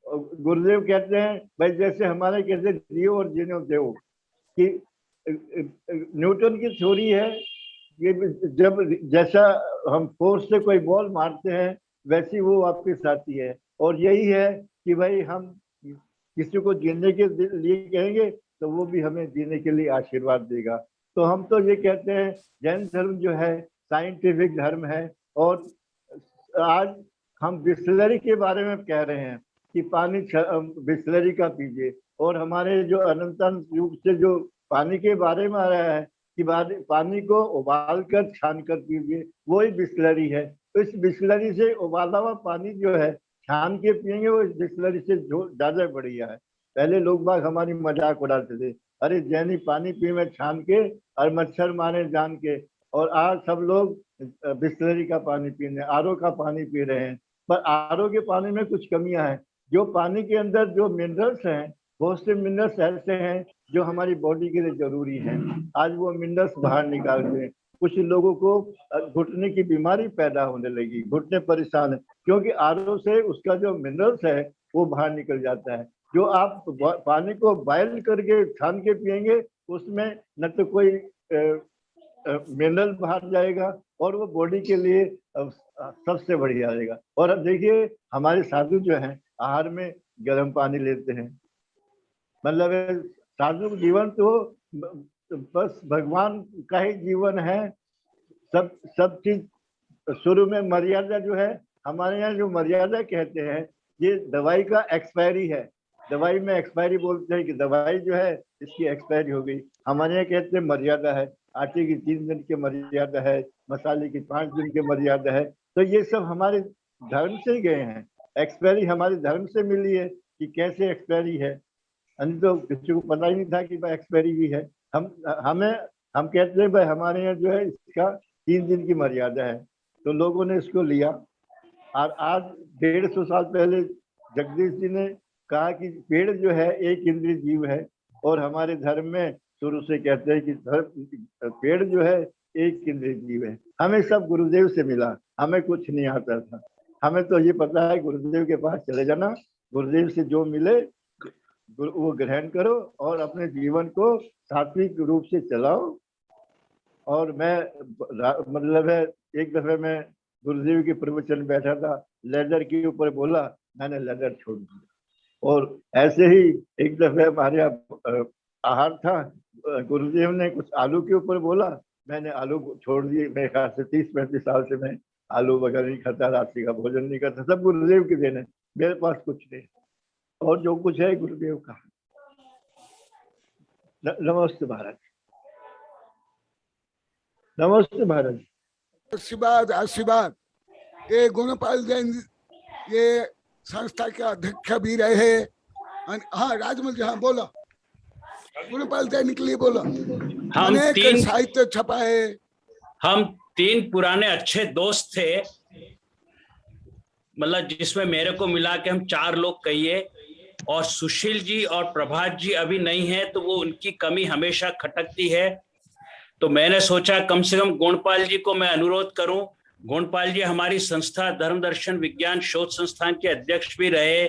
गुरुदेव कहते हैं भाई, जैसे हमारे कहते जियो और जीनो देव, कि न्यूटन की थ्योरी है, ये जब जैसा हम फोर्स से कोई बॉल मारते हैं वैसी वो वापस आती है। और यही है कि भाई हम किसी को जीने के लिए कहेंगे तो वो भी हमें जीने के लिए आशीर्वाद देगा। तो हम तो ये कहते हैं जैन धर्म जो है साइंटिफिक धर्म है। और आज हम बिस्लरी के बारे में कह रहे हैं कि पानी बिस्लरी का पीजिए। और हमारे जो अनंत युग से जो पानी के बारे में आ रहा है कि पानी को उबाल कर छान कर पीजिए, वही बिस्लरी है। तो इस बिस्लरी से उबाला हुआ पानी जो है छान के पियेंगे, वो इस बिस्लरी से ज्यादा बढ़िया है। पहले लोग बाग हमारी मजाक उड़ाते थे, अरे जैनी पानी पी में छान के और मच्छर मारे जान के। और आज सब लोग बिस्लरी का पानी पी रहे हैं, आरओ का पानी पी रहे हैं। पर आरओ के पानी में कुछ कमियां हैं। जो पानी के अंदर जो मिनरल्स हैं, बहुत से मिनरल्स ऐसे हैं जो हमारी बॉडी के लिए जरूरी हैं, आज वो मिनरल्स बाहर निकालते हैं। कुछ लोगों को घुटने की बीमारी पैदा होने लगी, घुटने परेशान है, क्योंकि आरओ से उसका जो मिनरल्स है वो बाहर निकल जाता है। जो आप पानी को बॉयल करके छान के पियेंगे उसमें न तो कोई मिनरल बाहर जाएगा और वो बॉडी के लिए सबसे बढ़िया रहेगा। और अब देखिए हमारे साधु जो हैं आहार में गर्म पानी लेते हैं। मतलब साधु जीवन तो बस भगवान का ही जीवन है, सब चीज शुरू में मर्यादा जो है, हमारे यहाँ जो मर्यादा कहते हैं, ये दवाई का एक्सपायरी है। दवाई में एक्सपायरी बोलते हैं कि दवाई जो है इसकी एक्सपायरी हो गई। हमारे यहाँ कहते हैं मर्यादा है, आटे की 3 दिन की मर्यादा है, मसाले की 5 दिन की मर्यादा है। तो ये सब हमारे धर्म से गए हैं। एक्सपायरी हमारे धर्म से मिली है कि कैसे एक्सपायरी है, अन्य तो किसी को पता ही नहीं था कि भाई एक्सपायरी भी है। हम कहते हैं भाई हमारे यहाँ जो है इसका 3 दिन की मर्यादा है, तो लोगों ने इसको लिया। और आज 150 साल पहले जगदीश जी ने कहा कि पेड़ जो है एक इंद्रिय जीव है, और हमारे धर्म में शुरू से कहते हैं कि पेड़ जो है एक इंद्रिय जीव है। हमें सब गुरुदेव से मिला, हमें कुछ नहीं आता था। हमें तो ये पता है गुरुदेव के पास चले जाना, गुरुदेव से जो मिले वो ग्रहण करो और अपने जीवन को सात्विक रूप से चलाओ। और मैं मतलब है, एक दफे मैं गुरुदेव के प्रवचन बैठा था, लेदर के ऊपर बोला, मैंने लेदर छोड़ दिया। और ऐसे ही एक दफे हमारे यहाँ आहार था, गुरुदेव ने कुछ आलू के ऊपर बोला, मैंने आलू छोड़ दिए। मेरे ख्याल से 30-35 साल से मैं आलू वगैरह नहीं खाता, रात्रि का भोजन नहीं करता। सब गुरुदेव के देन है, मेरे पास कुछ नहीं, और जो कुछ है गुरुदेव का। नमस्ते महाराज, नमस्ते महाराज। आशीर्वाद आशीर्वाद। ये गुणपाल जैन ये संस्था के अध्यक्ष भी रहे। हाँ राजमल जी, हाँ बोलो। गुणपाल जैन के लिए बोलो। हम तीन साहित्य छपा है। हम 3 पुराने अच्छे दोस्त थे, मतलब जिसमें मेरे को मिला के हम 4 लोग कहिए, और सुशील जी और प्रभात जी अभी नहीं है, तो वो उनकी कमी हमेशा खटकती है। तो मैंने सोचा कम से कम गुणपाल जी को मैं अनुरोध करूं। गुणपाल जी हमारी संस्था धर्म दर्शन विज्ञान शोध संस्थान के अध्यक्ष भी रहे,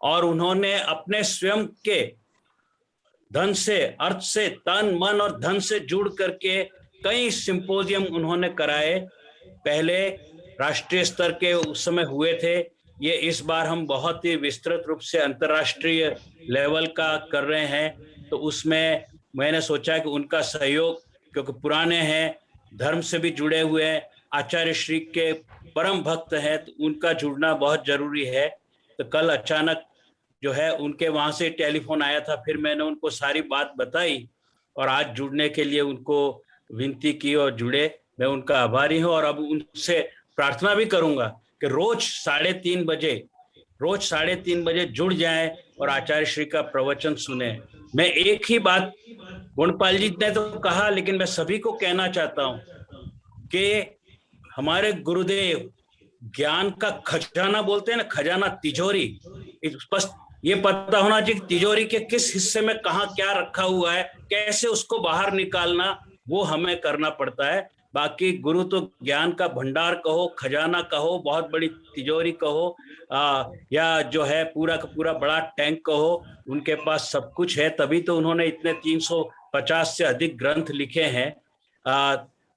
और उन्होंने अपने स्वयं के धन से, अर्थ से, तन मन और धन से जुड़ करके कई सिंपोजियम उन्होंने कराए। पहले राष्ट्रीय स्तर के उस समय हुए थे, ये इस बार हम बहुत ही विस्तृत रूप से अंतर्राष्ट्रीय लेवल का कर रहे हैं। तो उसमें मैंने सोचा कि उनका सहयोग, क्योंकि पुराने हैं, धर्म से भी जुड़े हुए हैं, आचार्य श्री के परम भक्त हैं, तो उनका जुड़ना बहुत जरूरी है। तो कल अचानक जो है उनके वहां से टेलीफोन आया था, फिर मैंने उनको सारी बात बताई और आज जुड़ने के लिए उनको विनती की और जुड़े। मैं उनका आभारी हूँ, और अब उनसे प्रार्थना भी करूंगा कि रोज 3:30 बजे जुड़ जाएं और आचार्य श्री का प्रवचन सुने। मैं एक ही बात, गुणपाल जी ने तो कहा, लेकिन मैं सभी को कहना चाहता हूं कि हमारे गुरुदेव ज्ञान का खजाना बोलते हैं ना, खजाना, तिजोरी, बस ये पता होना चाहिए तिजोरी के किस हिस्से में कहाँ क्या रखा हुआ है, कैसे उसको बाहर निकालना, वो हमें करना पड़ता है। बाकी गुरु तो ज्ञान का भंडार कहो, खजाना कहो, बहुत बड़ी तिजोरी कहो, या जो है पूरा का पूरा बड़ा टैंक कहो, उनके पास सब कुछ है, तभी तो उन्होंने इतने 350 से अधिक ग्रंथ लिखे हैं।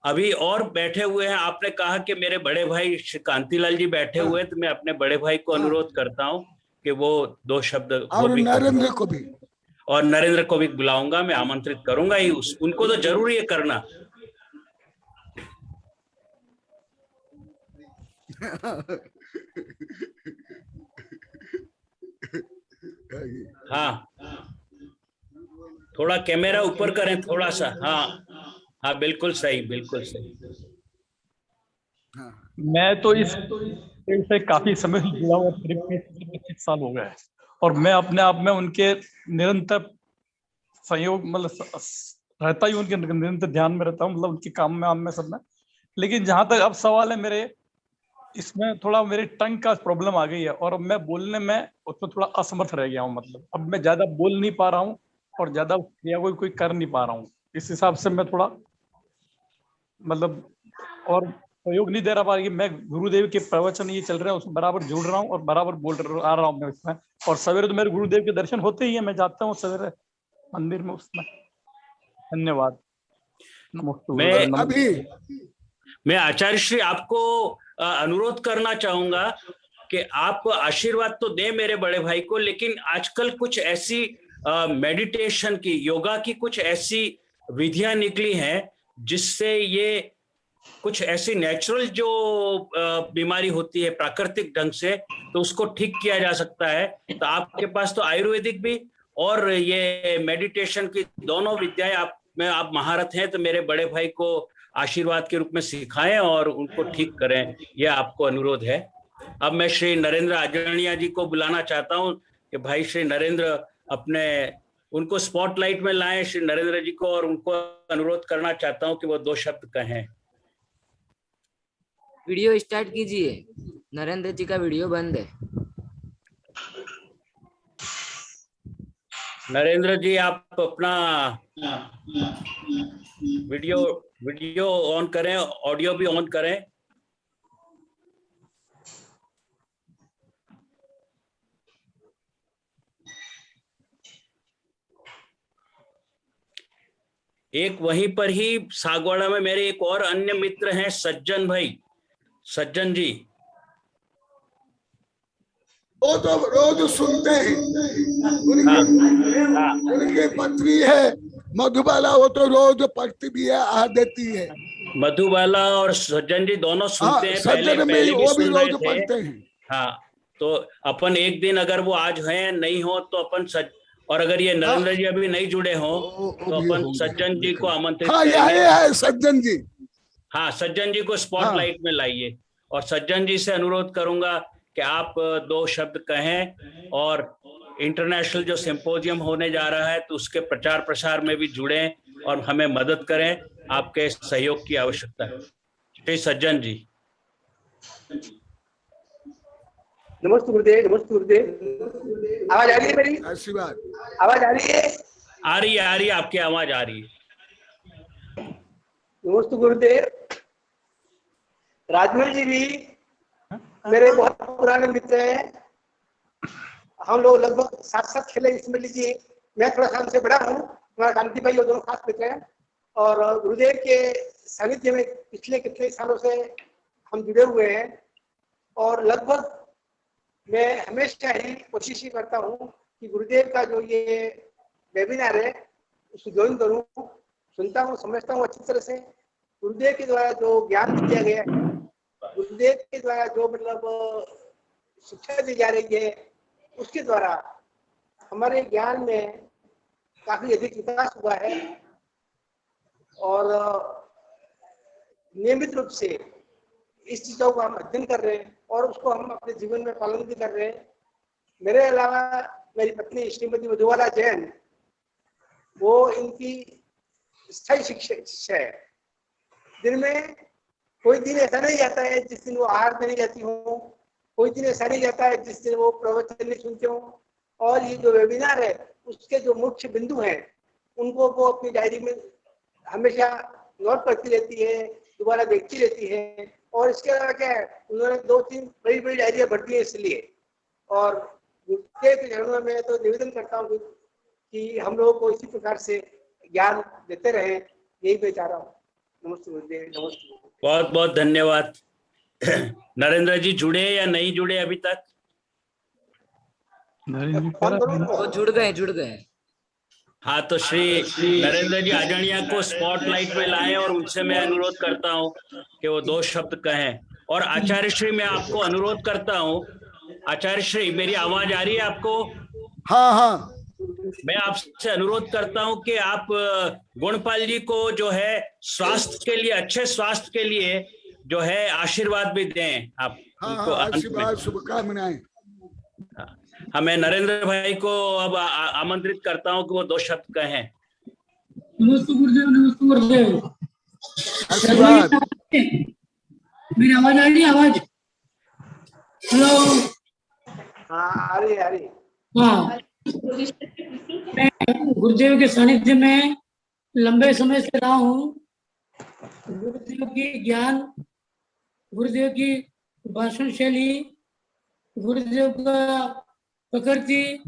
अभी और बैठे हुए हैं, आपने कहा कि मेरे बड़े भाई श्री कांतिलाल जी बैठे हुए हैं, तो मैं अपने बड़े भाई को अनुरोध करता हूं कि वो 2 शब्द, और नरेंद्र को भी, और नरेंद्र को भी बुलाऊंगा, मैं आमंत्रित करूंगा ही, उनको तो जरूरी है करना। हाँ, थोड़ा कैमरा ऊपर करें थोड़ा सा। हाँ हाँ, बिल्कुल सही, बिल्कुल सही। मैं तो इस से काफी समय से जुड़ा हुआ, करीब 25 साल हो गए हैं, और मैं अपने आप में उनके निरंतर सहयोग, मतलब रहता ही उनके निरंतर ध्यान में रहता हूँ, मतलब उनके काम में सब में। लेकिन जहां तक अब सवाल है, मेरे इसमें थोड़ा मेरे टंग का प्रॉब्लम आ गई है, और मैं बोलने में उसमें थोड़ा असमर्थ रह गया हूँ। मतलब अब मैं ज्यादा बोल नहीं पा रहा हूँ और ज्यादा क्रिया कोई कर नहीं पा रहा हूँ। इस हिसाब से मैं थोड़ा मतलब और सहयोग नहीं दे रहा कि मैं गुरुदेव के प्रवचन ये चल रहे हैं उसमें बराबर जुड़ रहा हूँ और बराबर आ रहा हूँ मैं उसमें। और सवेरे तो मेरे गुरुदेव के दर्शन होते ही है, मैं जाता हूँ सवेरे मंदिर में उसमें। धन्यवाद। मैं आचार्य श्री आपको अनुरोध करना चाहूंगा कि आप आशीर्वाद तो दें मेरे बड़े भाई को, लेकिन आजकल कुछ ऐसी मेडिटेशन की, योगा की कुछ ऐसी विधियां निकली हैं जिससे ये कुछ ऐसी नेचुरल जो बीमारी होती है प्राकृतिक ढंग से, तो उसको ठीक किया जा सकता है। तो आपके पास तो आयुर्वेदिक भी और ये मेडिटेशन की दोनों विद्याएं आप महारत हैं, तो मेरे बड़े भाई को आशीर्वाद के रूप में सिखाएं और उनको ठीक करें, यह आपको अनुरोध है। अब मैं श्री नरेंद्र आजणिया जी को बुलाना चाहता हूं कि भाई श्री नरेंद्र अपने उनको स्पॉटलाइट में लाएं, श्री नरेंद्र जी को, और उनको अनुरोध करना चाहता हूं कि वो 2 शब्द कहें। वीडियो स्टार्ट कीजिए, नरेंद्र जी का वीडियो बंद है। नरेंद्र जी आप अपना वीडियो ऑन करें, ऑडियो भी ऑन करें। एक वहीं पर ही सागवाड़ा में मेरे एक और अन्य मित्र हैं, सज्जन भाई, सज्जन जी। वो तो रोज सुनते हैं, उनके पत्री है मधुबाला, वो तो रोज पढ़ती भी है, आ देती है। मधुबाला और सज्जन जी दोनों सुनते हैं, पहले सज्जन भी वो भी सुन रोज रहे पढ़ते थे। हैं। हाँ, तो अपन एक दिन अगर वो आज हैं नहीं हो तो अपन और अगर ये नरेंद्र जी अभी नहीं जुड़े हो तो अपन सज्जन जी को आमंत्रित करेंगे। है सज्जन जी। हाँ, सज्जन जी को स्पॉटलाइट में लाइए, और सज्जन जी से अनुरोध करूंगा कि आप 2 शब्द कहें, और इंटरनेशनल जो सिंपोजियम होने जा रहा है तो उसके प्रचार प्रसार में भी जुड़ें और हमें मदद करें, आपके सहयोग की आवश्यकता है। श्री सज्जन जी। नमस्ते गुरुदेव, नमस्ते गुरुदेव। आवाज आ रही है मेरी? आशीर्वाद। आवाज आ रही है? आ रही है, आपकी आवाज आ रही है। नमस्ते गुरुदेव। राजमल जी भी मेरे बहुत पुराने मित्र हैं, हम लोग लगभग साथ खेले। इसमें लीजिए मैं थोड़ा सा उनसे बड़ा हूँ, हमारा कांति भाई और दोनों खास मित्र हैं, और गुरुदेव के सानिध्य में पिछले कितने सालों से हम जुड़े हुए हैं, और लगभग मैं हमेशा ही कोशिश ही करता हूँ कि गुरुदेव का जो ये वेबिनार है उसको ज्वाइन करूँ, सुनता हूँ, समझता हूँ अच्छी तरह से। गुरुदेव के द्वारा जो ज्ञान दिया गया है, गुरुदेव के द्वारा जो मतलब शिक्षा दी जा रही है, उसके द्वारा हमारे ज्ञान में काफी अधिक विकास हुआ है, और नियमित रूप से इस चीजों को हम अध्ययन कर रहे हैं और उसको हम अपने जीवन में पालन भी कर रहे हैं। मेरे अलावा मेरी पत्नी श्रीमती मधुबाला जैन, वो इनकी स्थायी शिक्षा है। दिन में कोई दिन ऐसा नहीं जाता है जिस दिन वो आहार में नहीं जाती हो, कोई दिन ऐसा नहीं जाता है जिस दिन वो प्रवचन नहीं सुनते हो, और ये जो वेबिनार है उसके जो मुख्य बिंदु हैं उनको वो अपनी डायरी में हमेशा नोट करती रहती है, दोबारा देखती रहती है। और इसके अलावा क्या है, उन्होंने 2-3 बड़ी डायरियां भरती है इसलिए। और गुरुदेव के चरणों में तो निवेदन करता हूँ कि हम लोगों को इसी प्रकार से ज्ञान देते रहे, यही मैं चाह रहा हूँ। नमस्ते गुरुदेव, नमस्ते। बहुत बहुत धन्यवाद। नरेंद्र जी जुड़े या नहीं जुड़े अभी तक? वो जुड़ गए। हाँ, तो श्री नरेंद्र जी आजणिया को स्पॉटलाइट में लाएं और उनसे मैं अनुरोध करता हूं कि वो 2 शब्द कहें। और आचार्य श्री, मैं आपको अनुरोध करता हूं, आचार्य श्री मेरी आवाज आ रही है आपको? हाँ। मैं आपसे अनुरोध करता हूं कि आप गुणपाल जी को जो है स्वास्थ्य के लिए, अच्छे स्वास्थ्य के लिए जो है आशीर्वाद भी दें आप। हाँ, आशीर्वाद, शुभकामनाएं। मैं नरेंद्र भाई को अब आमंत्रित करता हूं कि वो 2 शब्द कहें। नमस्ते गुरुदेव, नमस्ते गुरुदेव। आशीर्वाद। मेरी आवाज आ रही है? आवाज हेलो? हाँ, आ रही है। हाँ, मैं गुरुदेव के सानिध्य में लंबे समय से रहा हूँ। गुरुदेव की ज्ञान, गुरुदेव की भाषण शैली, गुरुदेव का प्रकृति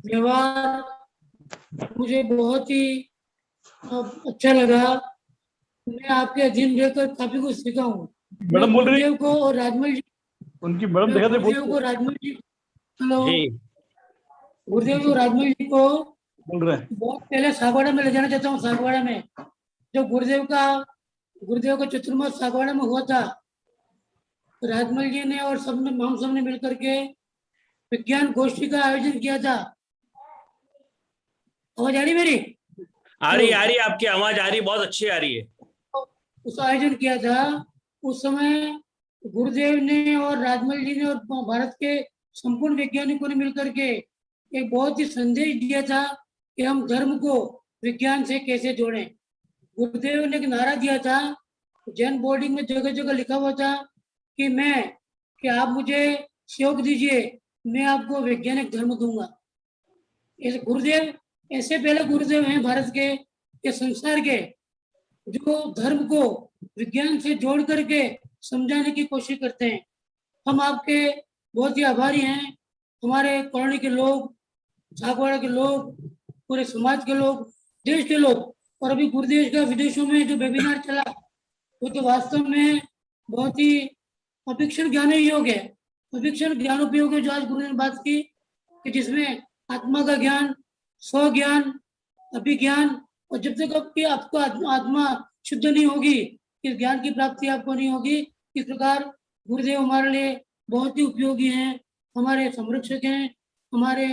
व्यवहार मुझे बहुत ही अच्छा लगा। मैं आपके अधीन रहकर काफी कुछ सीखा हूँ। मैडम बोल रही गुरुदेव को और राजमल जी, उनकी मैडम देखा थे, गुरुदेव को राजमल जी, हेलो, गुरुदेव को राजमल जी को बोल रहे हैं। बहुत पहले सागवाड़ा में ले जाना चाहता हूँ। सागवाड़ा में जब गुरुदेव का गुरुदेव का चतुर्मास सागवाड़ा में हुआ था। राजमल जी ने और सबने हम सब ने मिलकर के विज्ञान गोष्ठी का आयोजन किया था। आवाज आ रही मेरी? आ रही आपकी आवाज आ रही, बहुत अच्छी आ रही है। उस आयोजन किया था। उस समय गुरुदेव ने और राजमल जी ने और भारत के संपूर्ण वैज्ञानिकों ने मिलकर के एक बहुत ही संदेश दिया था कि हम धर्म को विज्ञान से कैसे जोड़ें। गुरुदेव ने एक नारा दिया था, जैन बोर्डिंग में जगह जगह लिखा हुआ था कि आप मुझे सहयोग दीजिए, मैं आपको वैज्ञानिक धर्म दूंगा। ऐसे गुरुदेव, ऐसे पहले गुरुदेव हैं भारत के संसार के, जो धर्म को विज्ञान से जोड़ करके समझाने की कोशिश करते हैं। हम आपके बहुत ही आभारी हैं। हमारे कॉलोनी के लोग, झागवाड़ा के लोग, पूरे समाज के लोग, देश के लोग, और अभी गुरुदेव का विदेशों में जो वेबिनार चला वो तो वास्तव में बहुत ही अभिक्षण ज्ञान योग है, अभिक्षण ज्ञानोपयोग है जो आज गुरु ने बात की, कि जिसमें आत्मा का ज्ञान, स्व ज्ञान, अभिज्ञान, और जब तक आपको आत्मा शुद्ध नहीं होगी, इस ज्ञान की प्राप्ति आपको नहीं होगी। इस प्रकार गुरुदेव हमारे लिए बहुत ही उपयोगी हैं, हमारे संरक्षक हैं, हमारे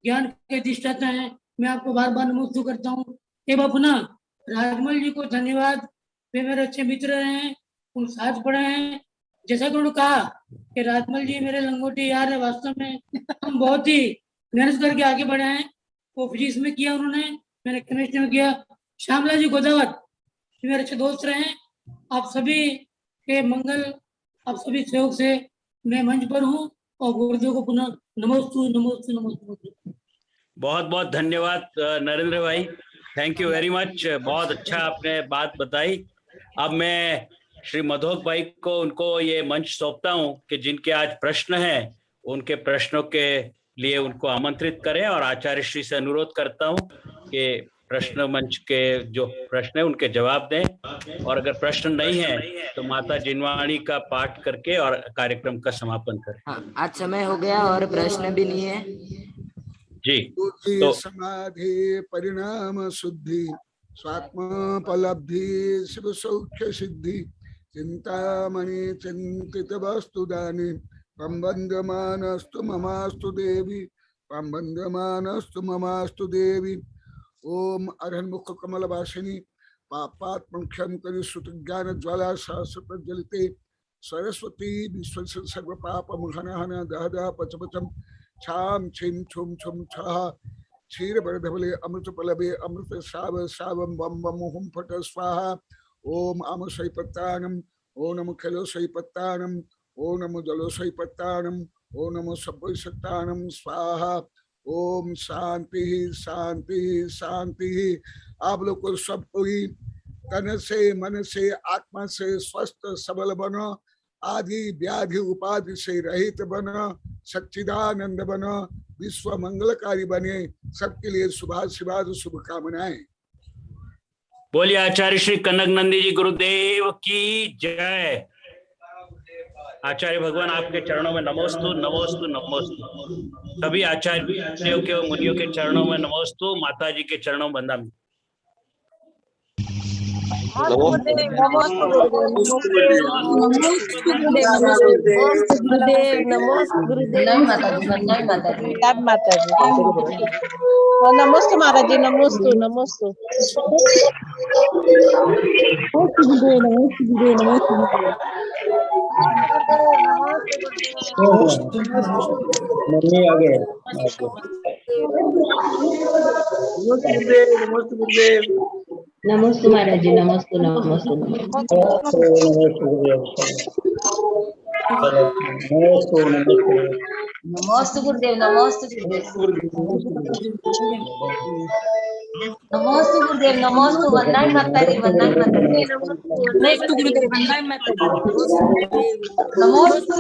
ज्ञान के अधिष्ठाता हैं। मैं आपको बार बार नमस्ते करता हूँ। एवं पुनः राजमल जी को धन्यवाद, वे मेरे अच्छे मित्र हैं, उन साथ पढ़े हैं। जैसा कि उन्होंने कहा कि राजमल जी मेरे लंगोटी यार है, वास्तव में हम बहुत ही मेहनत करके आगे बढ़े हैं। वो फिजिक्स में किया उन्होंने, मैंने केमिस्ट्री में किया। श्यामला जी गोदावत मेरे अच्छे दोस्त रहे। आप सभी के मंगल, आप सभी सहयोग से मैं मंच पर हूँ, और गुरुदेव को पुनः नमोस्तु नमोस्तु नमोस्तु। बहुत बहुत धन्यवाद नरेंद्र भाई, थैंक यू वेरी मच, बहुत अच्छा आपने बात बताई। अब मैं श्री मधोक भाई को उनको ये मंच सौंपता हूँ कि जिनके आज प्रश्न हैं उनके प्रश्नों के लिए उनको आमंत्रित करें, और आचार्य श्री से अनुरोध करता हूँ कि प्रश्न मंच के जो प्रश्न है उनके जवाब दें, और अगर प्रश्न नहीं है तो माता जिनवाणी का पाठ करके और कार्यक्रम का समापन करें। हाँ, आज समय हो गया और प्रश्न भी नहीं है जी। तो समाधि परिणाम शुद्धि स्वात्मोपलब्धि शिव सौख्य सिद्धि चिंतामणि चिंतित वस्तु दानी पंबंधमानस्तु ममास्तु देवी पंबंधमानस्तु ममास्तु देवी। ओम अरहन्मुख कमल वासिनी पापात्म क्षम करि सुत ज्ञान ज्वाला सहस्र प्रज्वलिते सरस्वती विश्व सर्व पाप हन हन दह दह पच पचम छाम छिम छुम छुम छह क्षीर बरधवले अमृत पलभे अमृत साव सावम बम बम हुम फट स्वाहा। ओम आम सैपत्तानम, ओ नमो खलो सैपत्तानम, ओ नमो जलो सैपत्तानम, ओ नमो सब्बै सत्तानम स्वाहा। ओम शांति शांति शांति। आप लोग को सब कोई तन से मन से आत्मा से स्वस्थ सबल बनो, आदि व्याधि उपाधि से रहित बनो, सच्चिदानंद बनो, विश्व मंगलकारी बने। सबके लिए शुभाशीर्वाद शुभकामनाएं। बोलिए आचार्य श्री कनक नंदी जी गुरुदेव की जय। आचार्य भगवान आपके चरणों में नमोस्तु नमोस्तु नमोस्तु। सभी आचार्यों के मुनियों के चरणों में नमोस्तु, माता जी के चरणों में वंदन। नमस्ते महाराज जी, नमोस्तु नमोस्तु। मम्मी आ गए। नमस्ते महाराज जी, नमस्ते नमस्ते नमस्ते गुरुदेव, नमस्ते नमस्ते गुरुदेव, नमस्ते वंदन माता दी, वंदन माता दी, नमस्ते गुरुदेव, वंदन माता दी, नमस्ते।